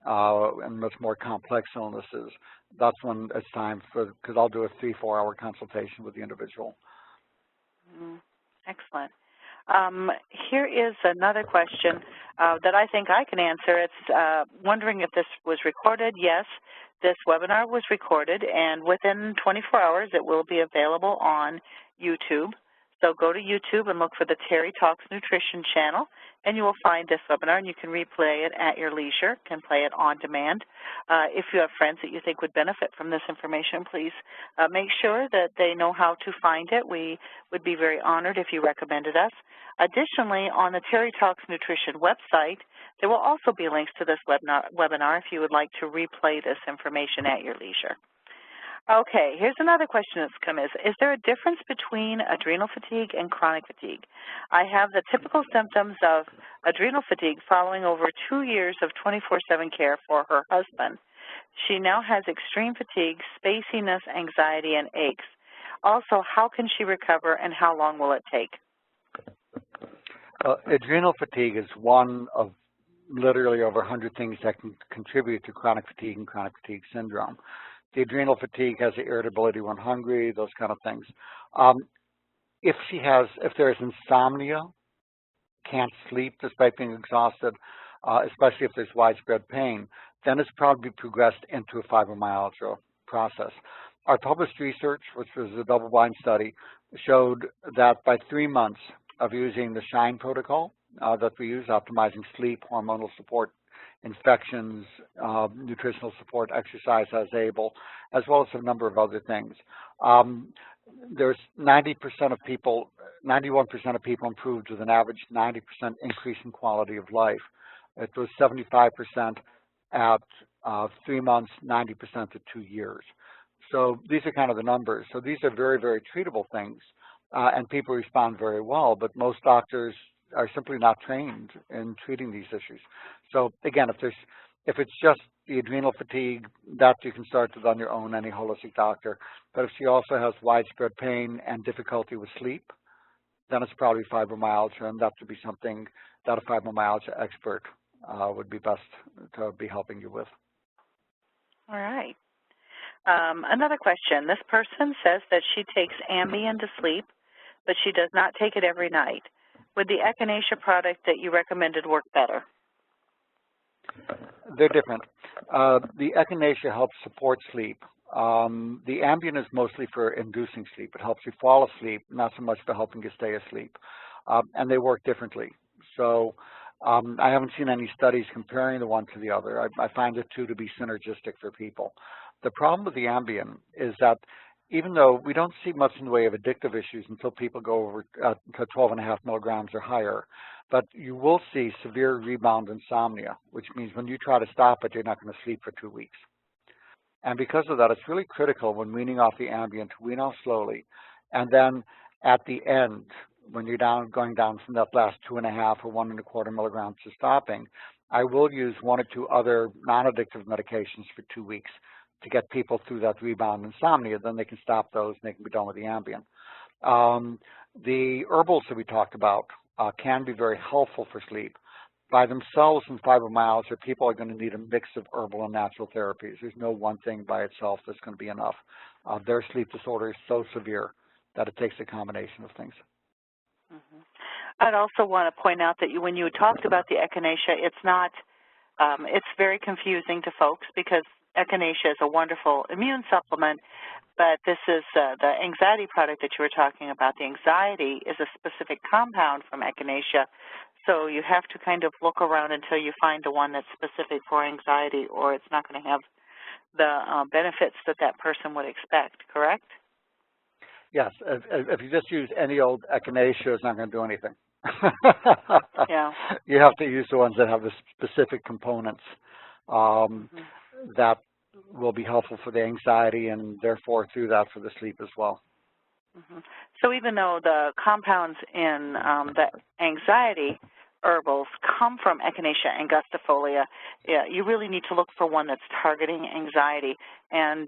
and much more complex illnesses, that's when it's time because I'll do a 3-4 hour consultation with the individual. Excellent. Here is another question that I think I can answer. It's wondering if this was recorded. Yes, this webinar was recorded, and within 24 hours it will be available on YouTube. So go to YouTube and look for the Terry Talks Nutrition channel, and you will find this webinar, and you can replay it at your leisure, can play it on demand. If you have friends that you think would benefit from this information, please make sure that they know how to find it. We would be very honored if you recommended us. Additionally, on the Terry Talks Nutrition website, there will also be links to this webinar if you would like to replay this information at your leisure. Okay, here's another question that's come is there a difference between adrenal fatigue and chronic fatigue? I have the typical symptoms of adrenal fatigue following over 2 years of 24/7 care for her husband. She now has extreme fatigue, spaciness, anxiety, and aches. Also, how can she recover and how long will it take? Adrenal fatigue is one of literally over 100 things that can contribute to chronic fatigue and chronic fatigue syndrome. The adrenal fatigue has the irritability when hungry, those kind of things. If there is insomnia, can't sleep despite being exhausted, especially if there's widespread pain, then it's probably progressed into a fibromyalgia process. Our published research, which was a double-blind study, showed that by 3 months of using the SHINE protocol that we use, optimizing sleep, hormonal support, infections, nutritional support, exercise as able, as well as a number of other things. There's 91% of people improved with an average 90% increase in quality of life. It was 75% at 3 months, 90% at 2 years. So these are kind of the numbers. So these are very, very treatable things, and people respond very well, but most doctors are simply not trained in treating these issues. So again, if it's just the adrenal fatigue, that you can start with on your own, any holistic doctor. But if she also has widespread pain and difficulty with sleep, then it's probably fibromyalgia, and that would be something that a fibromyalgia expert would be best to be helping you with. All right. Another question. This person says that she takes Ambien to sleep, but she does not take it every night. Would the echinacea product that you recommended work better? They're different. The echinacea helps support sleep. The Ambien is mostly for inducing sleep. It helps you fall asleep, not so much for helping you stay asleep. And they work differently. So I haven't seen any studies comparing the one to the other. I find the two to be synergistic for people. The problem with the Ambien is that even though we don't see much in the way of addictive issues until people go over to 12.5 milligrams or higher, but you will see severe rebound insomnia, which means when you try to stop it, you're not going to sleep for 2 weeks. And because of that, it's really critical when weaning off the Ambien to wean off slowly. And then at the end, when you're going down from that last 2.5 or 1.25 milligrams to stopping, I will use 1 or 2 other non-addictive medications for 2 weeks to get people through that rebound insomnia. Then they can stop those and they can be done with the Ambien. The herbals that we talked about can be very helpful for sleep. By themselves in fibromyalgia, people are going to need a mix of herbal and natural therapies. There's no one thing by itself that's going to be enough. Their sleep disorder is so severe that it takes a combination of things. Mm-hmm. I'd also want to point out that when you talked about the echinacea, it's very confusing to folks because echinacea is a wonderful immune supplement, but this is the anxiety product that you were talking about. The anxiety is a specific compound from echinacea, so you have to kind of look around until you find the one that's specific for anxiety, or it's not going to have the benefits that that person would expect, correct? Yes, if you just use any old echinacea, it's not going to do anything. Yeah. You have to use the ones that have the specific components that will be helpful for the anxiety and therefore through that for the sleep as well. Mm-hmm. So even though the compounds in the anxiety herbals come from Echinacea angustifolia, you really need to look for one that's targeting anxiety, and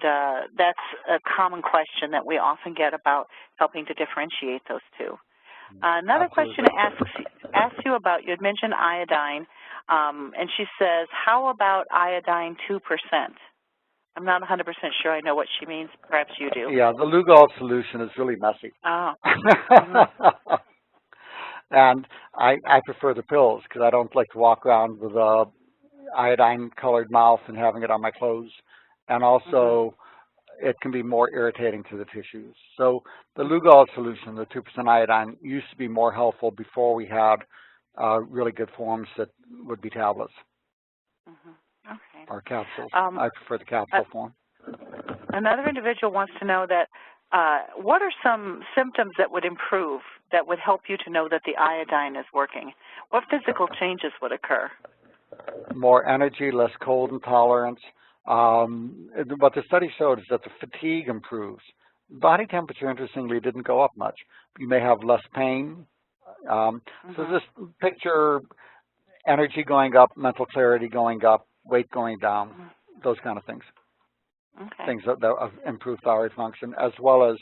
that's a common question that we often get about helping to differentiate those two. Another Absolutely. question asks you about, you had mentioned iodine, and she says, how about iodine 2%? I'm not 100% sure I know what she means. Perhaps you do. Yeah, the Lugol solution is really messy. Oh. And I prefer the pills because I don't like to walk around with a iodine-colored mouth and having it on my clothes. And also, it can be more irritating to the tissues. So the Lugol solution, the 2% iodine, used to be more helpful before we had really good forms that would be tablets. Okay. Or capsules. I prefer the capsule form. Another individual wants to know that what are some symptoms that would improve, that would help you to know that the iodine is working? What physical changes would occur? More energy, less cold intolerance. What the study showed is that the fatigue improves. Body temperature, interestingly, didn't go up much. You may have less pain. So just picture energy going up, mental clarity going up, weight going down, those kind of things. Okay. Things that improve thyroid function, as well as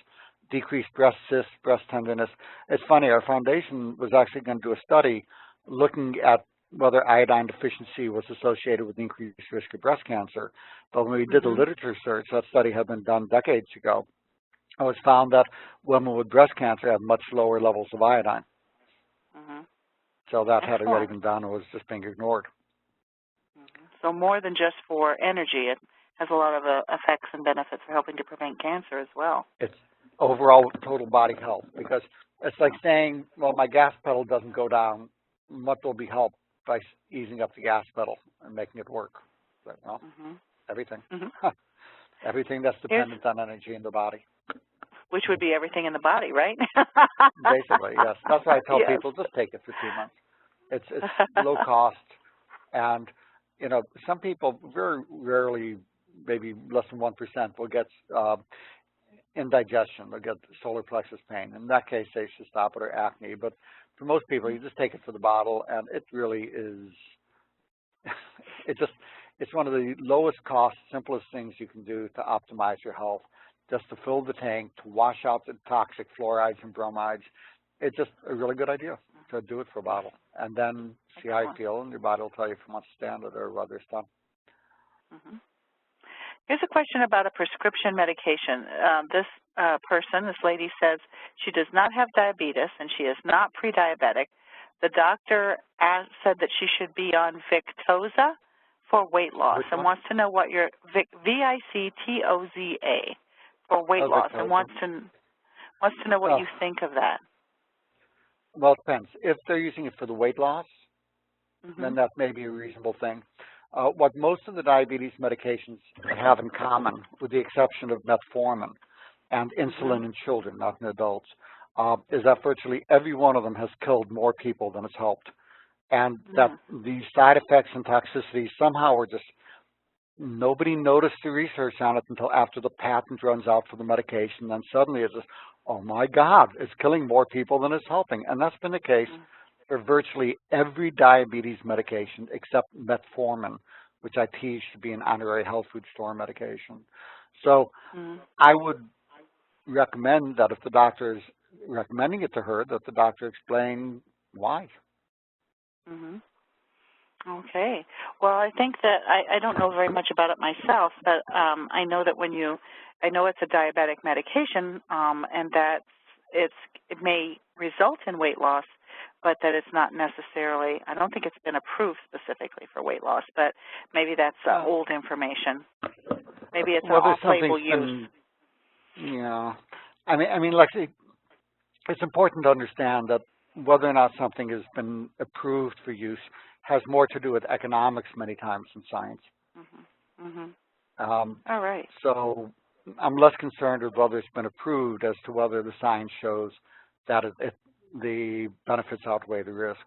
decreased breast cysts, breast tenderness. It's funny, our foundation was actually going to do a study looking at whether iodine deficiency was associated with increased risk of breast cancer. But when we did the literature search, that study had been done decades ago. It was found that women with breast cancer had much lower levels of iodine. So that had already been done and was just being ignored. So more than just for energy, it has a lot of effects and benefits for helping to prevent cancer as well. It's overall total body health, because it's like saying, well, my gas pedal doesn't go down. What will be helped by easing up the gas pedal and making it work? But, well, everything. Everything that's dependent on energy in the body. Which would be everything in the body, right? Basically, yes. That's why I tell people, just take it for 2 months. It's low cost, and you know, some people very rarely, maybe less than 1%, will get indigestion. They'll get solar plexus pain. In that case, they should stop it, or acne. But for most people, you just take it for the bottle, and it really is. It's one of the lowest cost, simplest things you can do to optimize your health, just to fill the tank, to wash out the toxic fluorides and bromides. It's just a really good idea to do it for a bottle. And then see how you feel, and your body will tell you if you want to stand it or whether it's done. Mm-hmm. Here's a question about a prescription medication. This lady says she does not have diabetes and she is not pre-diabetic. The doctor said that she should be on Victoza for weight loss and wants to know what your Victoza for weight loss and wants to know what you think of that. Well, it depends. If they're using it for the weight loss, then that may be a reasonable thing. What most of the diabetes medications have in common, with the exception of metformin and insulin in children, not in adults, is that virtually every one of them has killed more people than it's helped. And that these side effects and toxicities somehow are just, nobody noticed the research on it until after the patent runs out for the medication. Then suddenly it's just, oh my God, it's killing more people than it's helping. And that's been the case for virtually every diabetes medication except metformin, which I tease should be an honorary health food store medication. So I would recommend that if the doctor is recommending it to her, that the doctor explain why. Okay. Well, I think that I don't know very much about it myself, but I know that I know it's a diabetic medication, and that it may result in weight loss, but that it's not necessarily, I don't think it's been approved specifically for weight loss, but maybe that's old information. Maybe it's an off-label use. Yeah. I mean, Lexi, it's important to understand that whether or not something has been approved for use has more to do with economics many times than science. All right. So I'm less concerned with whether it's been approved as to whether the science shows that the benefits outweigh the risks.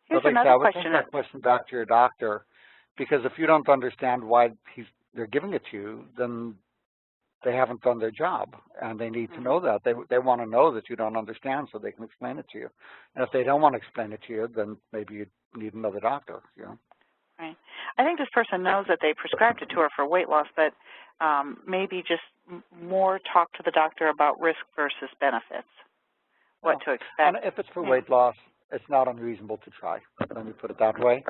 Here's but another question. I would take that question back to your doctor, because if you don't understand why they're giving it to you, then they haven't done their job, and they need to know that. They want to know that you don't understand so they can explain it to you. And if they don't want to explain it to you, then maybe you need another doctor, you know. Right. I think this person knows that they prescribed it to her for weight loss, but maybe just more talk to the doctor about risk versus benefits, what to expect. And if it's for weight loss, it's not unreasonable to try. Let me put it that way.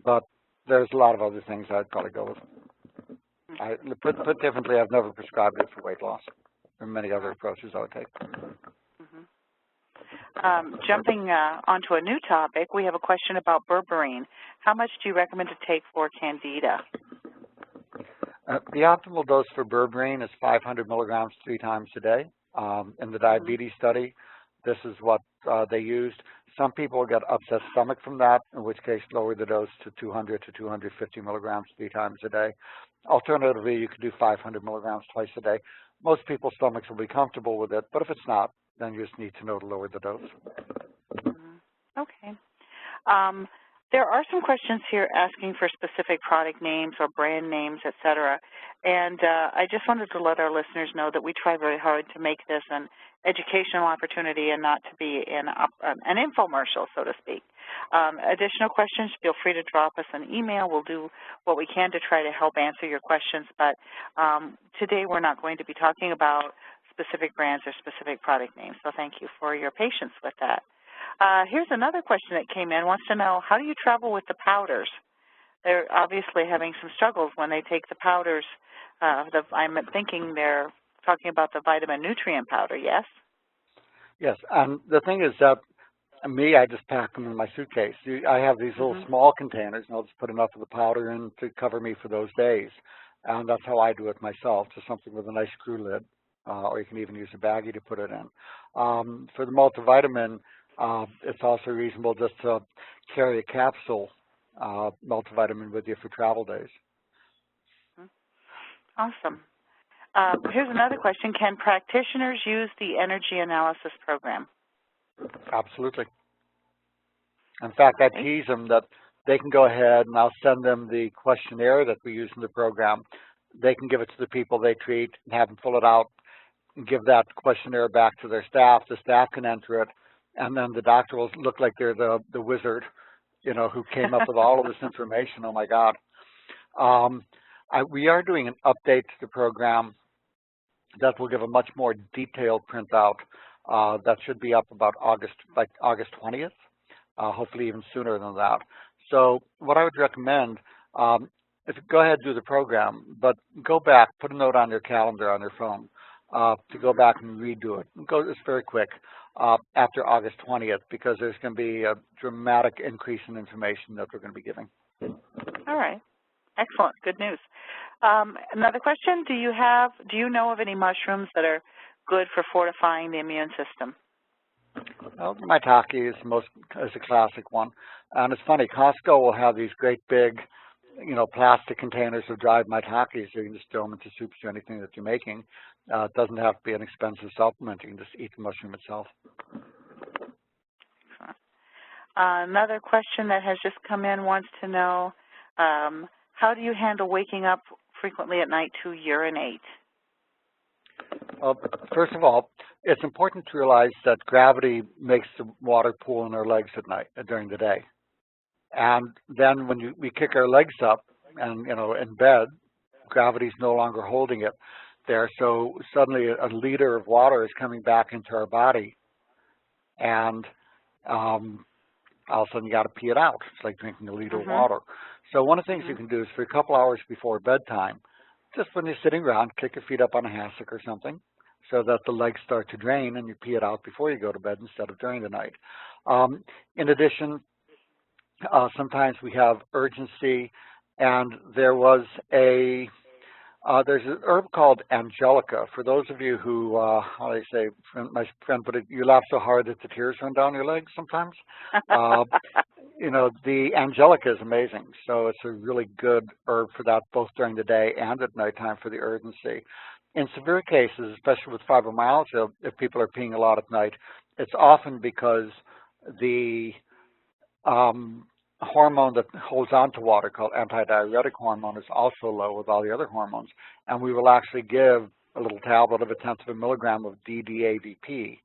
But there's a lot of other things I'd probably go with. Put differently, I've never prescribed it for weight loss. There are many other approaches I would take. Jumping onto a new topic, we have a question about berberine. How much do you recommend to take for candida? The optimal dose for berberine is 500 milligrams 3 times a day. In the diabetes study, this is what they used. Some people get upset stomach from that, in which case lower the dose to 200 to 250 milligrams 3 times a day. Alternatively, you could do 500 milligrams twice a day. Most people's stomachs will be comfortable with it, but if it's not, then you just need to know to lower the dose. Okay. There are some questions here asking for specific product names or brand names, et cetera. And I just wanted to let our listeners know that we try very hard to make this an educational opportunity and not to be an infomercial, so to speak. Additional questions, feel free to drop us an email. We'll do what we can to try to help answer your questions. But today we're not going to be talking about specific brands or specific product names. So thank you for your patience with that. Here's another question that came in. Wants to know, how do you travel with the powders? They're obviously having some struggles when they take the powders. I'm thinking they're talking about the vitamin nutrient powder, yes? Yes, and the thing is that I just pack them in my suitcase. I have these little small containers, and I'll just put enough of the powder in to cover me for those days. And that's how I do it myself, just something with a nice screw lid, or you can even use a baggie to put it in. For the multivitamin, it's also reasonable just to carry a capsule multivitamin with you for travel days. Awesome. Here's another question. Can practitioners use the energy analysis program? Absolutely. In fact, I tease them that they can go ahead and I'll send them the questionnaire that we use in the program. They can give it to the people they treat and have them fill it out and give that questionnaire back to their staff. The staff can enter it, and then the doctor will look like they're the wizard you know, who came up with all of this information. Oh my God. We are doing an update to the program that will give a much more detailed printout. That should be up about August 20th, hopefully even sooner than that. So what I would recommend, if you go ahead and do the program, but go back, put a note on your calendar on your phone to go back and redo it. It's very quick after August 20th, because there's going to be a dramatic increase in information that we're going to be giving. All right. Excellent. Good news. Another question, do you know of any mushrooms that are good for fortifying the immune system? Well, maitake is a classic one. And it's funny, Costco will have these great big, you know, plastic containers of dried maitake, so you can just throw them into soups or anything that you're making. It doesn't have to be an expensive supplement. You can just eat the mushroom itself. Another question that has just come in wants to know, how do you handle waking up frequently at night to urinate? Well, first of all, it's important to realize that gravity makes the water pool in our legs at night, during the day. And then when we kick our legs up and, you know, in bed, gravity's no longer holding it there. So suddenly a liter of water is coming back into our body. And all of a sudden you got to pee it out. It's like drinking a liter of water. So one of the things you can do is for a couple hours before bedtime, just when you're sitting around, kick your feet up on a hassock or something so that the legs start to drain and you pee it out before you go to bed instead of during the night. In addition, sometimes we have urgency, and there's an herb called angelica. For those of you who, how do I say, my friend put it, you laugh so hard that the tears run down your legs sometimes. You know, the angelica is amazing. So it's a really good herb for that, both during the day and at nighttime for the urgency. In severe cases, especially with fibromyalgia, if people are peeing a lot at night, it's often because the hormone that holds on to water, called antidiuretic hormone, is also low with all the other hormones. And we will actually give a little tablet of 1/10 of a milligram of DDAVP,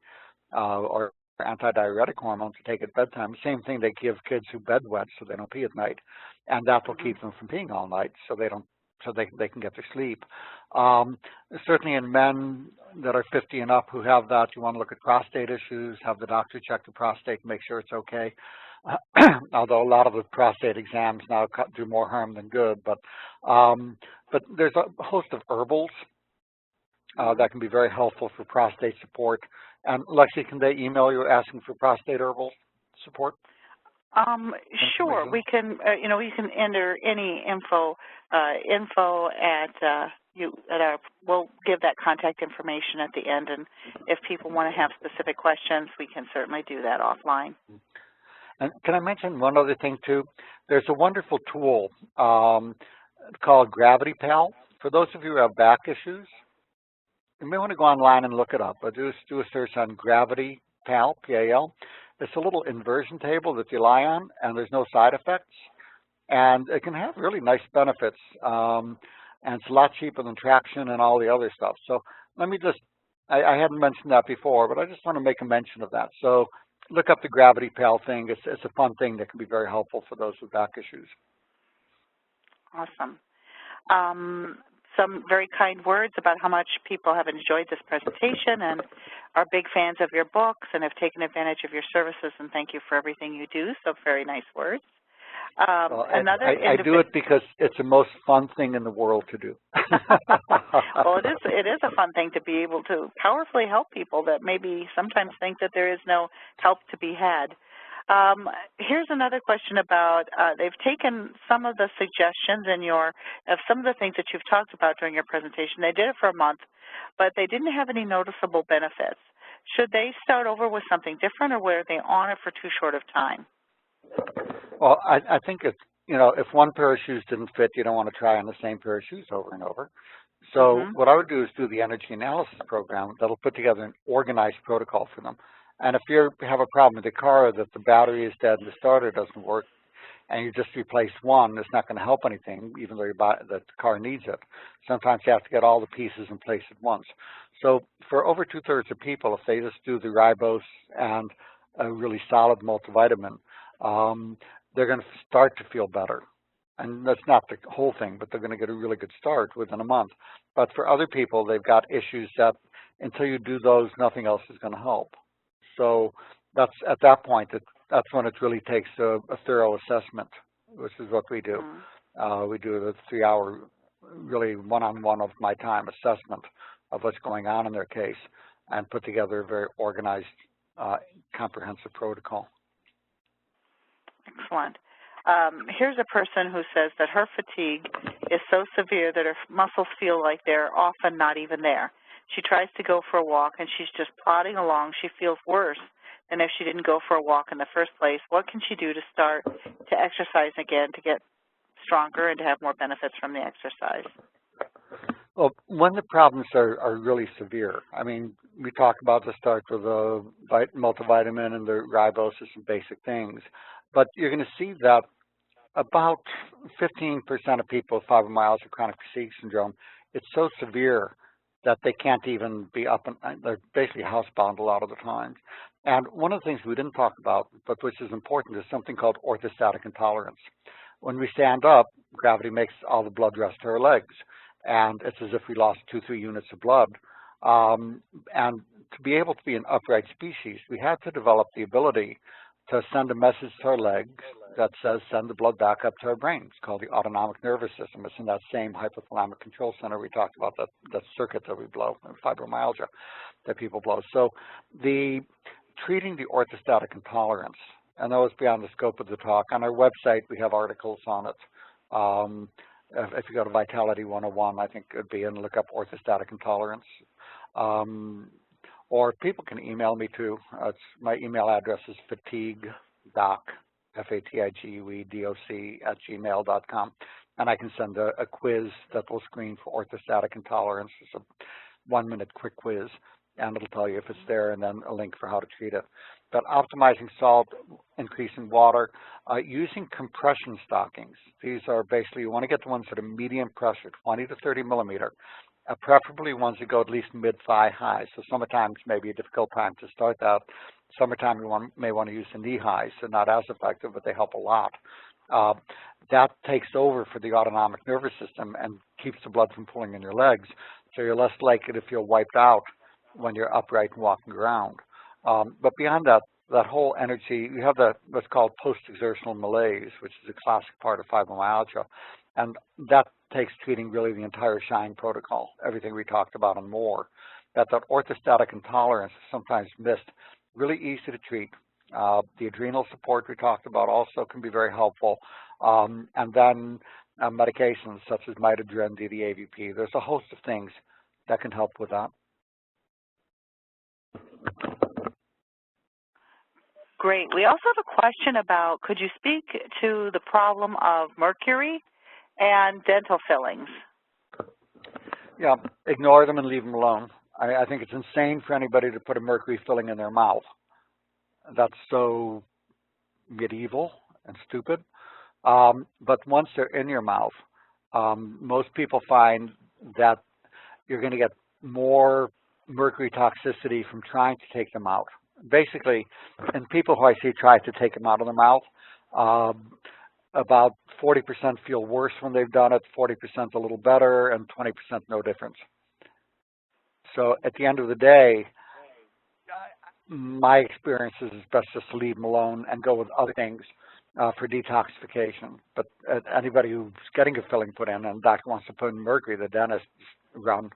or antidiuretic hormone, to take at bedtime. The same thing they give kids who bedwet so they don't pee at night. And that will keep them from peeing all night so they can get their sleep. Certainly in men that are 50 and up who have that, you want to look at prostate issues, have the doctor check the prostate, make sure it's okay. Although a lot of the prostate exams now do more harm than good, but there's a host of herbals that can be very helpful for prostate support. And Lexi, can they email you asking for prostate herbal support? Sure. We can, you know, you can enter any info at we'll give that contact information at the end, and if people want to have specific questions, we can certainly do that offline. And can I mention one other thing too? There's a wonderful tool called Gravity Pal. For those of you who have back issues, you may want to go online and look it up. But do a search on Gravity Pal, P-A-L. It's a little inversion table that you lie on, and there's no side effects. And it can have really nice benefits. And it's a lot cheaper than traction and all the other stuff. So let me just, I hadn't mentioned that before, but I just want to make a mention of that. So look up the Gravity Pal thing. It's a fun thing that can be very helpful for those with back issues. Awesome. Some very kind words about how much people have enjoyed this presentation and are big fans of your books and have taken advantage of your services, and thank you for everything you do. So very nice words. Well, I do it because it's the most fun thing in the world to do. Well, it is a fun thing to be able to powerfully help people that maybe sometimes think that there is no help to be had. Here's another question about, they've taken some of the suggestions in of some of the things that you've talked about during your presentation. They did it for a month, but they didn't have any noticeable benefits. Should they start over with something different, or were they on it for too short of time? Well, I think it's, you know, if one pair of shoes didn't fit, you don't want to try on the same pair of shoes over and over. So what I would do is do the energy analysis program that'll put together an organized protocol for them. And if you have a problem with the car, that the battery is dead and the starter doesn't work, and you just replace one, it's not going to help anything, even though the car needs it. Sometimes you have to get all the pieces in place at once. So for over 2/3 of people, if they just do the ribose and a really solid multivitamin, they're going to start to feel better. And that's not the whole thing, but they're going to get a really good start within a month. But for other people, they've got issues that until you do those, nothing else is going to help. So that's at that point, that's when it really takes a thorough assessment, which is what we do. We do the 3-hour, really one-on-one of my time assessment of what's going on in their case and put together a very organized, comprehensive protocol. Excellent. Here's a person who says that her fatigue is so severe that her muscles feel like they're often not even there. She tries to go for a walk, and she's just plodding along. She feels worse than if she didn't go for a walk in the first place. What can she do to start to exercise again to get stronger and to have more benefits from the exercise? Well, when the problems are really severe, I mean, we talk about the start with the multivitamin and the ribosis and basic things, but you're going to see that about 15% of people with fibromyalgia, chronic fatigue syndrome, it's so severe that they can't even be up, and they're basically housebound a lot of the times. And one of the things we didn't talk about, but which is important, is something called orthostatic intolerance. When we stand up, gravity makes all the blood rush to our legs, and it's as if we lost 2-3 units of blood. And to be able to be an upright species, we had to develop the ability to send a message to our legs that says send the blood back up to our brain. It's called the autonomic nervous system. It's in that same hypothalamic control center we talked about, that circuit that we blow, fibromyalgia that people blow. So treating the orthostatic intolerance, and that was beyond the scope of the talk. On our website, we have articles on it. If you go to Vitality 101, I think it would be, and look up orthostatic intolerance. Or people can email me too. My email address is fatiguedoc, FATIGUEDOC @gmail.com, and I can send a quiz that will screen for orthostatic intolerance. It's a 1-minute quick quiz, and it'll tell you if it's there, and then a link for how to treat it. But optimizing salt, increasing water, using compression stockings. These are basically, you want to get the ones that are medium pressure, 20 to 30 millimeter. Preferably ones that go at least mid-thigh high. So summertime may be a difficult time to start that. Summertime you may want to use the knee highs, so not as effective, but they help a lot. That takes over for the autonomic nervous system and keeps the blood from pooling in your legs, so you're less likely to feel wiped out when you're upright and walking around. But beyond that, that whole energy, you have what's called post-exertional malaise, which is a classic part of fibromyalgia, and that takes treating really the entire SHINE protocol, everything we talked about and more. That orthostatic intolerance is sometimes missed, really easy to treat. The adrenal support we talked about also can be very helpful. And then medications such as Mitadrin, DDAVP. There's a host of things that can help with that. Great. We also have a question about, could you speak to the problem of mercury and dental fillings? Yeah, ignore them and leave them alone. I think it's insane for anybody to put a mercury filling in their mouth. That's so medieval and stupid. But once they're in your mouth, most people find that you're going to get more mercury toxicity from trying to take them out. Basically, in people who I see try to take them out of their mouth, about 40% feel worse when they've done it, 40% a little better, and 20% no difference. So at the end of the day, my experience is it's best just to leave them alone and go with other things for detoxification. But anybody who's getting a filling put in and doctor wants to put in mercury, the dentist, run.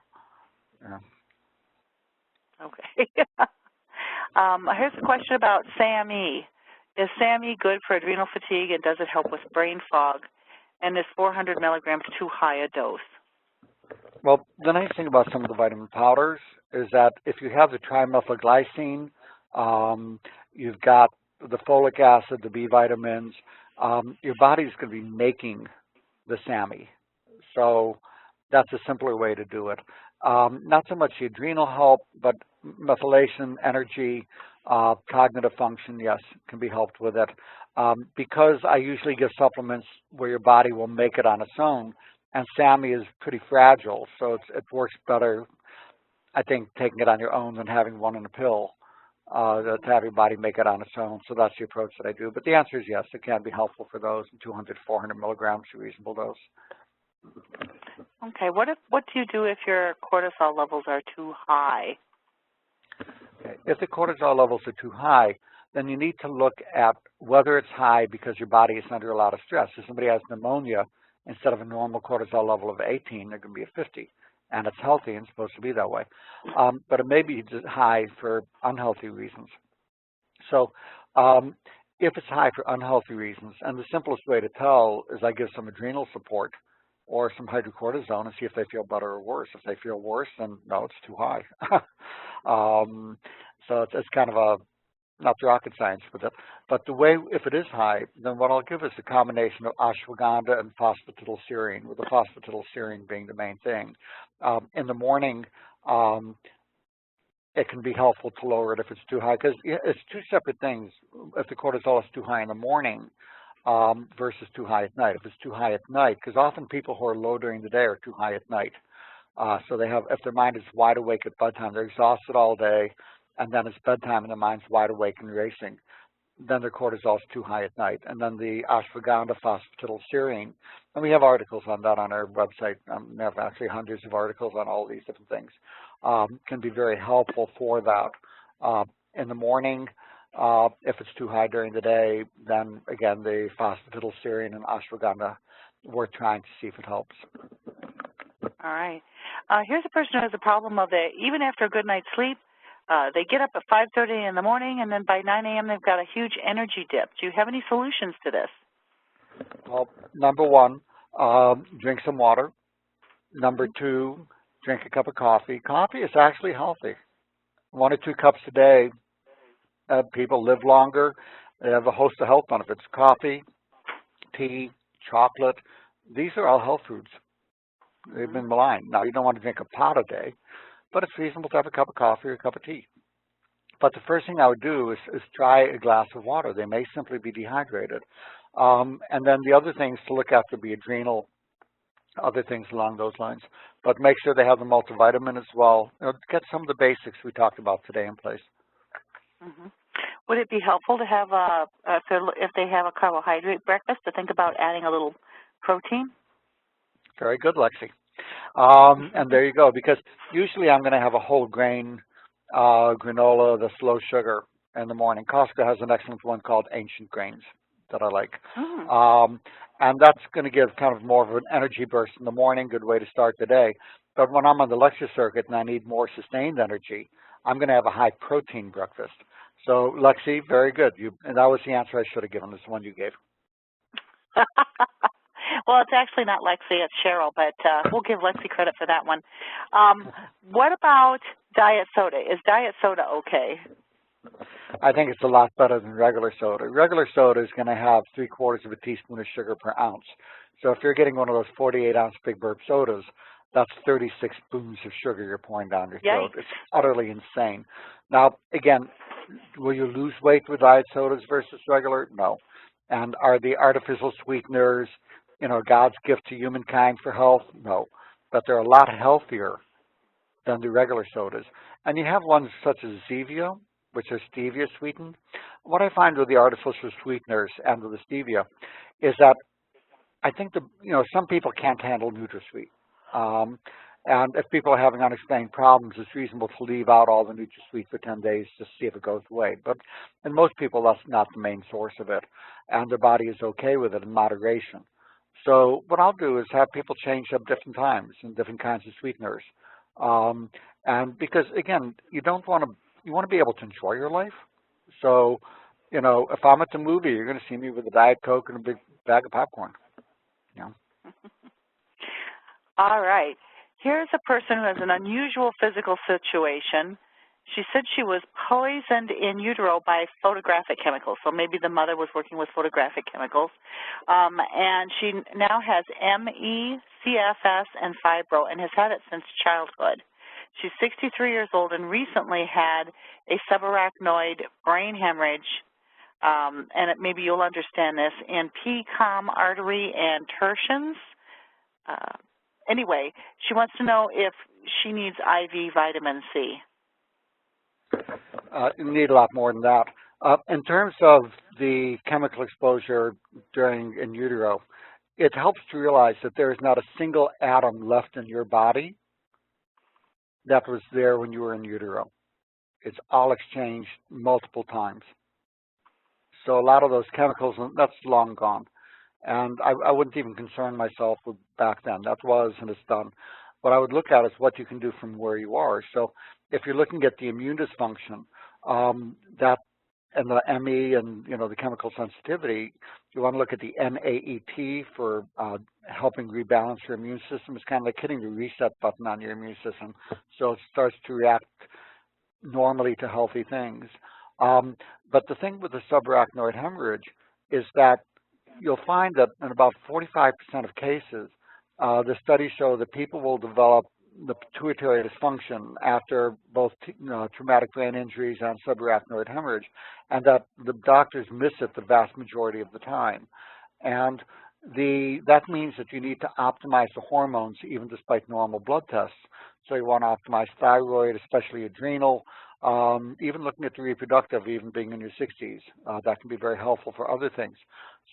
Yeah. Okay. Here's a question about SAMe. Is SAMe good for adrenal fatigue, and does it help with brain fog? And is 400 milligrams too high a dose? Well, the nice thing about some of the vitamin powders is that if you have the trimethylglycine, you've got the folic acid, the B vitamins, your body's going to be making the SAMe. So that's a simpler way to do it. Not so much the adrenal help, but methylation, energy, cognitive function, yes, can be helped with it. Because I usually give supplements where your body will make it on its own, and SAMe is pretty fragile, so it works better, I think, taking it on your own than having one in a pill. to have your body make it on its own. So that's the approach that I do. But the answer is yes, it can be helpful for those. 200, 400 milligrams is a reasonable dose. Okay. What do you do if your cortisol levels are too high? Okay. If the cortisol levels are too high, then you need to look at whether it's high because your body is under a lot of stress. If somebody has pneumonia, instead of a normal cortisol level of 18, they're going to be at 50. And it's healthy and supposed to be that way. But it may be high for unhealthy reasons. So if it's high for unhealthy reasons, and the simplest way to tell is I give some adrenal support or some hydrocortisone and see if they feel better or worse. If they feel worse, then no, it's too high. So it's kind of a, not rocket science, but the way, if it is high, then what I'll give is a combination of ashwagandha and phosphatidylserine, with the phosphatidylserine being the main thing. In the morning, it can be helpful to lower it if it's too high, because it's two separate things. If the cortisol is too high in the morning versus too high at night. If it's too high at night, because often people who are low during the day are too high at night. So they have, if their mind is wide awake at bedtime, they're exhausted all day, and then it's bedtime and their mind's wide awake and racing, then their cortisol is too high at night. And then the ashwagandha phosphatidylserine, and we have articles on that on our website. We have actually hundreds of articles on all these different things. Can be very helpful for that. In the morning, if it's too high during the day, then again, the phosphatidylserine and ashwagandha, we're trying to see if it helps. All right. Here's a person who has a problem of it. Even after a good night's sleep, they get up at 5:30 in the morning, and then by 9 a.m. they've got a huge energy dip. Do you have any solutions to this? Well, number one, drink some water. Number two, drink a cup of coffee. Coffee is actually healthy. 1 or 2 cups a day. People live longer. They have a host of health benefits. Coffee, tea, chocolate, these are all health foods. They've been maligned. Now, you don't want to drink a pot a day, but it's reasonable to have a cup of coffee or a cup of tea. But the first thing I would do is try a glass of water. They may simply be dehydrated. And then the other things to look at would be adrenal, other things along those lines. But make sure they have the multivitamin as well. Get some of the basics we talked about today in place. Mm-hmm. Would it be helpful to have, if they have a carbohydrate breakfast, to think about adding a little protein? Very good, Lexi. And there you go, because usually I'm going to have a whole grain granola that's low sugar in the morning. Costco has an excellent one called Ancient Grains that I like. And that's going to give kind of more of an energy burst in the morning, good way to start the day. But when I'm on the lecture circuit and I need more sustained energy, I'm going to have a high protein breakfast. So, Lexi, very good. And that was the answer I should have given, this one you gave. Well, it's actually not Lexi, it's Cheryl, but we'll give Lexi credit for that one. What about diet soda? Is diet soda okay? I think it's a lot better than regular soda. Regular soda is going to have 3/4 of a teaspoon of sugar per ounce. So if you're getting one of those 48-ounce Big Burp sodas, that's 36 spoons of sugar you're pouring down your throat. It's utterly insane. Now, again, will you lose weight with diet sodas versus regular? No. And are the artificial sweeteners, God's gift to humankind for health? No. But they're a lot healthier than the regular sodas. And you have ones such as Zevia, which are stevia sweetened. What I find with the artificial sweeteners and with the stevia is that I think some people can't handle NutraSweet. And if people are having unexplained problems, it's reasonable to leave out all the NutraSweet for 10 days to see if it goes away. But in most people, that's not the main source of it. And their body is okay with it in moderation. So what I'll do is have people change up different times and different kinds of sweeteners. And because, again, you want to be able to enjoy your life. So, if I'm at the movie, you're going to see me with a Diet Coke and a big bag of popcorn. All right. Here's a person who has an unusual physical situation. She said she was poisoned in utero by photographic chemicals. So maybe the mother was working with photographic chemicals. And she now has ME, CFS, and fibro and has had it since childhood. She's 63 years old and recently had a subarachnoid brain hemorrhage, and maybe you'll understand this, in PCOM artery and tertians. Anyway, she wants to know if she needs IV vitamin C. You need a lot more than that. In terms of the chemical exposure during in utero, it helps to realize that there is not a single atom left in your body that was there when you were in utero. It's all exchanged multiple times. So a lot of those chemicals, that's long gone. And I wouldn't even concern myself with back then. That was and it's done. What I would look at is what you can do from where you are. So if you're looking at the immune dysfunction, that and the ME and the chemical sensitivity, you want to look at the NAET for helping rebalance your immune system. It's kind of like hitting the reset button on your immune system, so it starts to react normally to healthy things. But the thing with the subarachnoid hemorrhage is that you'll find that in about 45% of cases, the studies show that people will develop the pituitary dysfunction after both traumatic brain injuries and subarachnoid hemorrhage, and that the doctors miss it the vast majority of the time. And that means that you need to optimize the hormones even despite normal blood tests. So you want to optimize thyroid, especially adrenal, even looking at the reproductive, even being in your 60s. That can be very helpful for other things.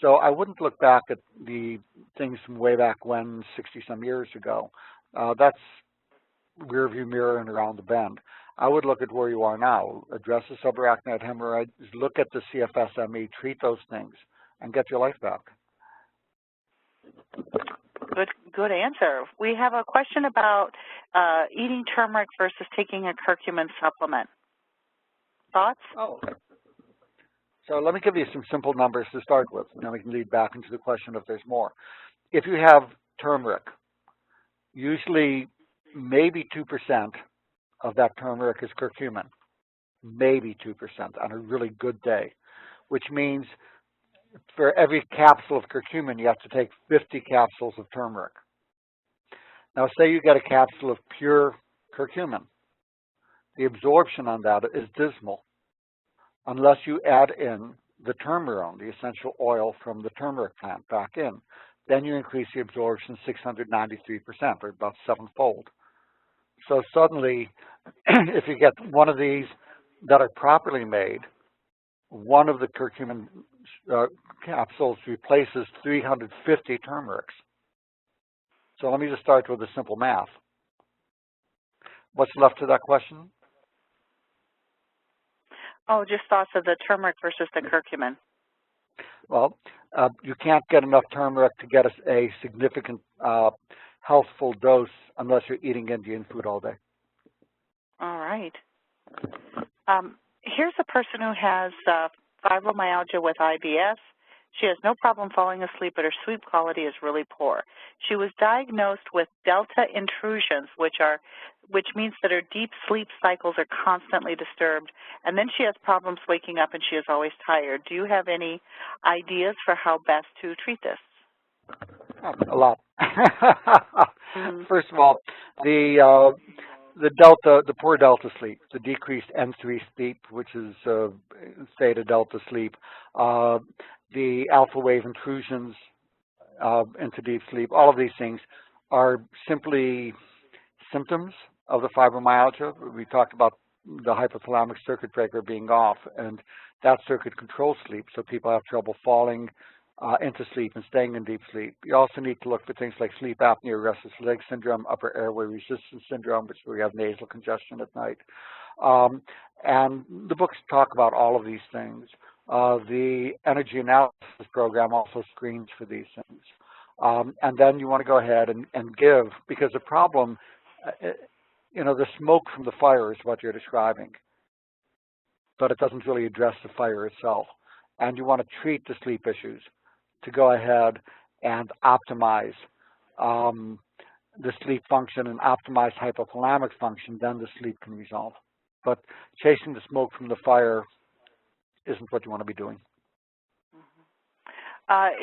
So I wouldn't look back at the things from way back when, 60-some years ago. That's rear view mirror and around the bend. I would look at where you are now, address the subarachnoid hemorrhoid, look at the CFS-ME, treat those things, and get your life back. Good answer. We have a question about eating turmeric versus taking a curcumin supplement. Thoughts? Oh, okay. So let me give you some simple numbers to start with, and then we can lead back into the question if there's more. If you have turmeric, usually maybe 2% of that turmeric is curcumin, maybe 2% on a really good day, which means for every capsule of curcumin, you have to take 50 capsules of turmeric. Now, say you get a capsule of pure curcumin. The absorption on that is dismal unless you add in the turmerone, the essential oil from the turmeric plant, back in. Then you increase the absorption 693%, or about 7-fold. So suddenly, if you get one of these that are properly made, one of the curcumin capsules replaces 350 turmerics. So let me just start with a simple math. What's left to that question? Oh, just thoughts of the turmeric versus the curcumin. Well, you can't get enough turmeric to get a significant healthful dose unless you're eating Indian food all day. All right. Here's a person who has fibromyalgia with IBS. She has no problem falling asleep, but her sleep quality is really poor. She was diagnosed with delta intrusions, which means that her deep sleep cycles are constantly disturbed, and then she has problems waking up and she is always tired. Do you have any ideas for how best to treat this? A lot. First of all, the poor delta sleep, the decreased N3 sleep, which is theta delta sleep, the alpha wave intrusions into deep sleep, all of these things are simply symptoms of the fibromyalgia. We talked about the hypothalamic circuit breaker being off, and that circuit controls sleep, so people have trouble falling into sleep and staying in deep sleep. You also need to look for things like sleep apnea, restless leg syndrome, upper airway resistance syndrome, which we have nasal congestion at night. And the books talk about all of these things. The energy analysis program also screens for these things. And then you want to go ahead and give, because the problem, the smoke from the fire is what you're describing, but it doesn't really address the fire itself. And you want to treat the sleep issues to go ahead and optimize the sleep function and optimize hypothalamic function, then the sleep can resolve. But chasing the smoke from the fire isn't what you want to be doing.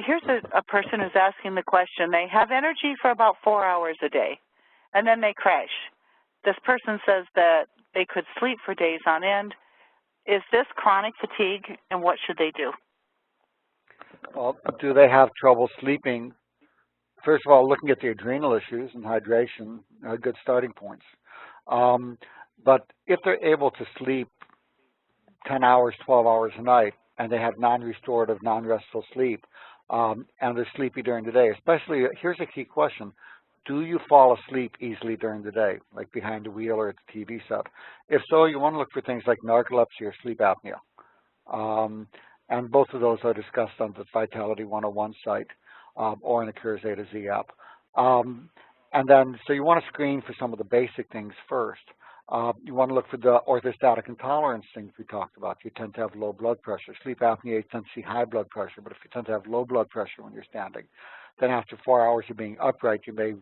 Here's a person who's asking the question. They have energy for about 4 hours a day, and then they crash. This person says that they could sleep for days on end. Is this chronic fatigue, and what should they do? Well, do they have trouble sleeping? First of all, looking at the adrenal issues and hydration are good starting points. But if they're able to sleep 10 hours, 12 hours a night, and they have non-restorative, non-restful sleep, and they're sleepy during the day. Especially, here's a key question. Do you fall asleep easily during the day, like behind the wheel or at the TV set? If so, you want to look for things like narcolepsy or sleep apnea. And both of those are discussed on the Vitality 101 site or in the Cures A to Z app. And then, so you want to screen for some of the basic things first. You want to look for the orthostatic intolerance things we talked about. You tend to have low blood pressure. Sleep apnea, you tend to see high blood pressure, but if you tend to have low blood pressure when you're standing, then after 4 hours of being upright, you may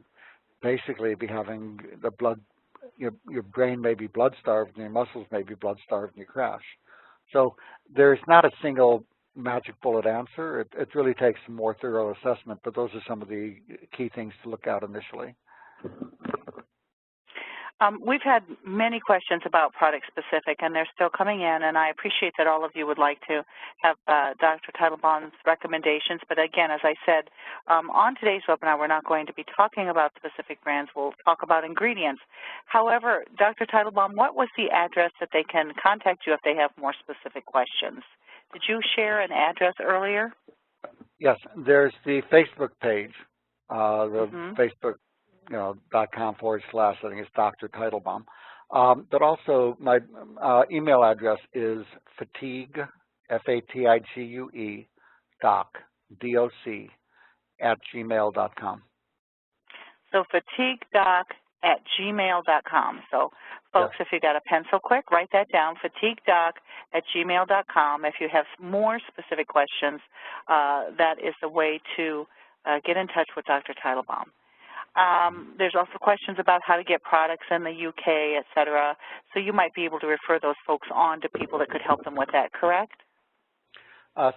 basically be having the blood, your brain may be blood starved and your muscles may be blood starved and you crash. So there's not a single magic bullet answer. It really takes a more thorough assessment, but those are some of the key things to look at initially. We've had many questions about product specific, and they're still coming in, and I appreciate that all of you would like to have Dr. Teitelbaum's recommendations. But again, as I said, on today's webinar, we're not going to be talking about specific brands. We'll talk about ingredients. However, Dr. Teitelbaum, what was the address that they can contact you if they have more specific questions? Did you share an address earlier? Yes, there's the Facebook page, Facebook. .com/, I think it's Dr. Teitelbaum. But also my email address is fatigue, F-A-T-I-G-U-E, doc, D-O-C, @gmail.com. So fatiguedoc@gmail.com. So folks, yes. If you got a pencil quick, write that down, fatiguedoc@gmail.com. If you have more specific questions, that is the way to get in touch with Dr. Teitelbaum. There's also questions about how to get products in the UK, et cetera. So you might be able to refer those folks on to people that could help them with that, correct?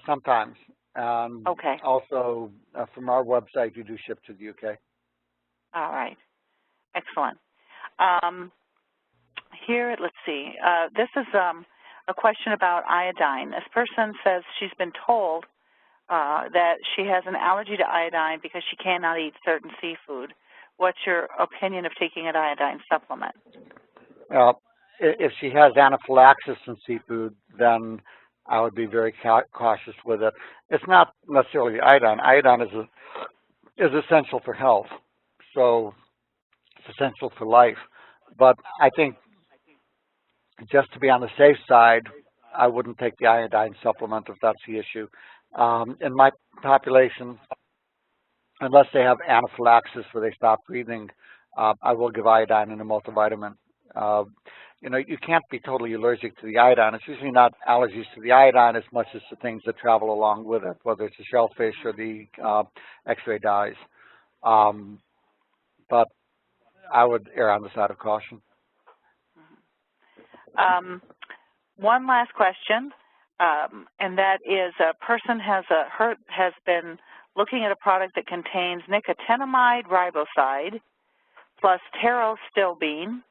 Sometimes. Okay. Also, from our website, you do ship to the UK. All right. Excellent. Here, let's see. This is a question about iodine. This person says she's been told that she has an allergy to iodine because she cannot eat certain seafood. What's your opinion of taking an iodine supplement? If she has anaphylaxis in seafood, then I would be very cautious with it. It's not necessarily iodine. Iodine is essential for health, so it's essential for life. But I think just to be on the safe side, I wouldn't take the iodine supplement if that's the issue. In my population, unless they have anaphylaxis where they stop breathing, I will give iodine and a multivitamin. You can't be totally allergic to the iodine. It's usually not allergies to the iodine as much as the things that travel along with it, whether it's the shellfish or the X-ray dyes. But I would err on the side of caution. One last question, and that is a person has been looking at a product that contains nicotinamide riboside plus pterostilbene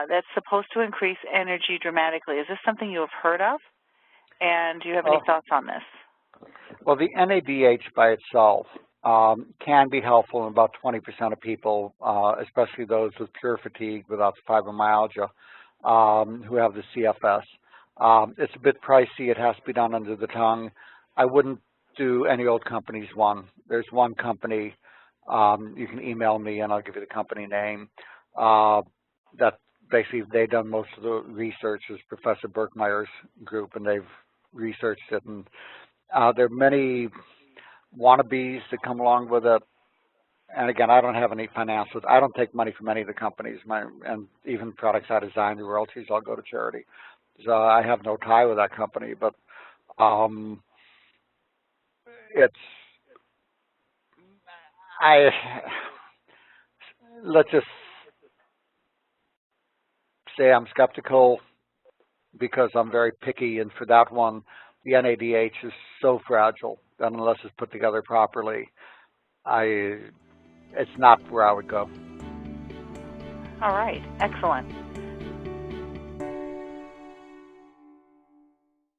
that's supposed to increase energy dramatically. Is this something you have heard of? And do you have any thoughts on this? Well, the NADH by itself can be helpful in about 20% of people, especially those with pure fatigue without the fibromyalgia, who have the CFS. It's a bit pricey. It has to be done under the tongue. I wouldn't do any old company's one. There's one company, you can email me and I'll give you the company name, that basically they've done most of the research. Is Professor Berkmeyer's group, and they've researched it. And there are many wannabes that come along with it. And again, I don't have any financials. I don't take money from any of the companies. And even products I design, the royalties, I'll go to charity. So I have no tie with that company. But let's just say I'm skeptical because I'm very picky, and for that one, the NADH is so fragile that unless it's put together properly, it's not where I would go. All right, excellent.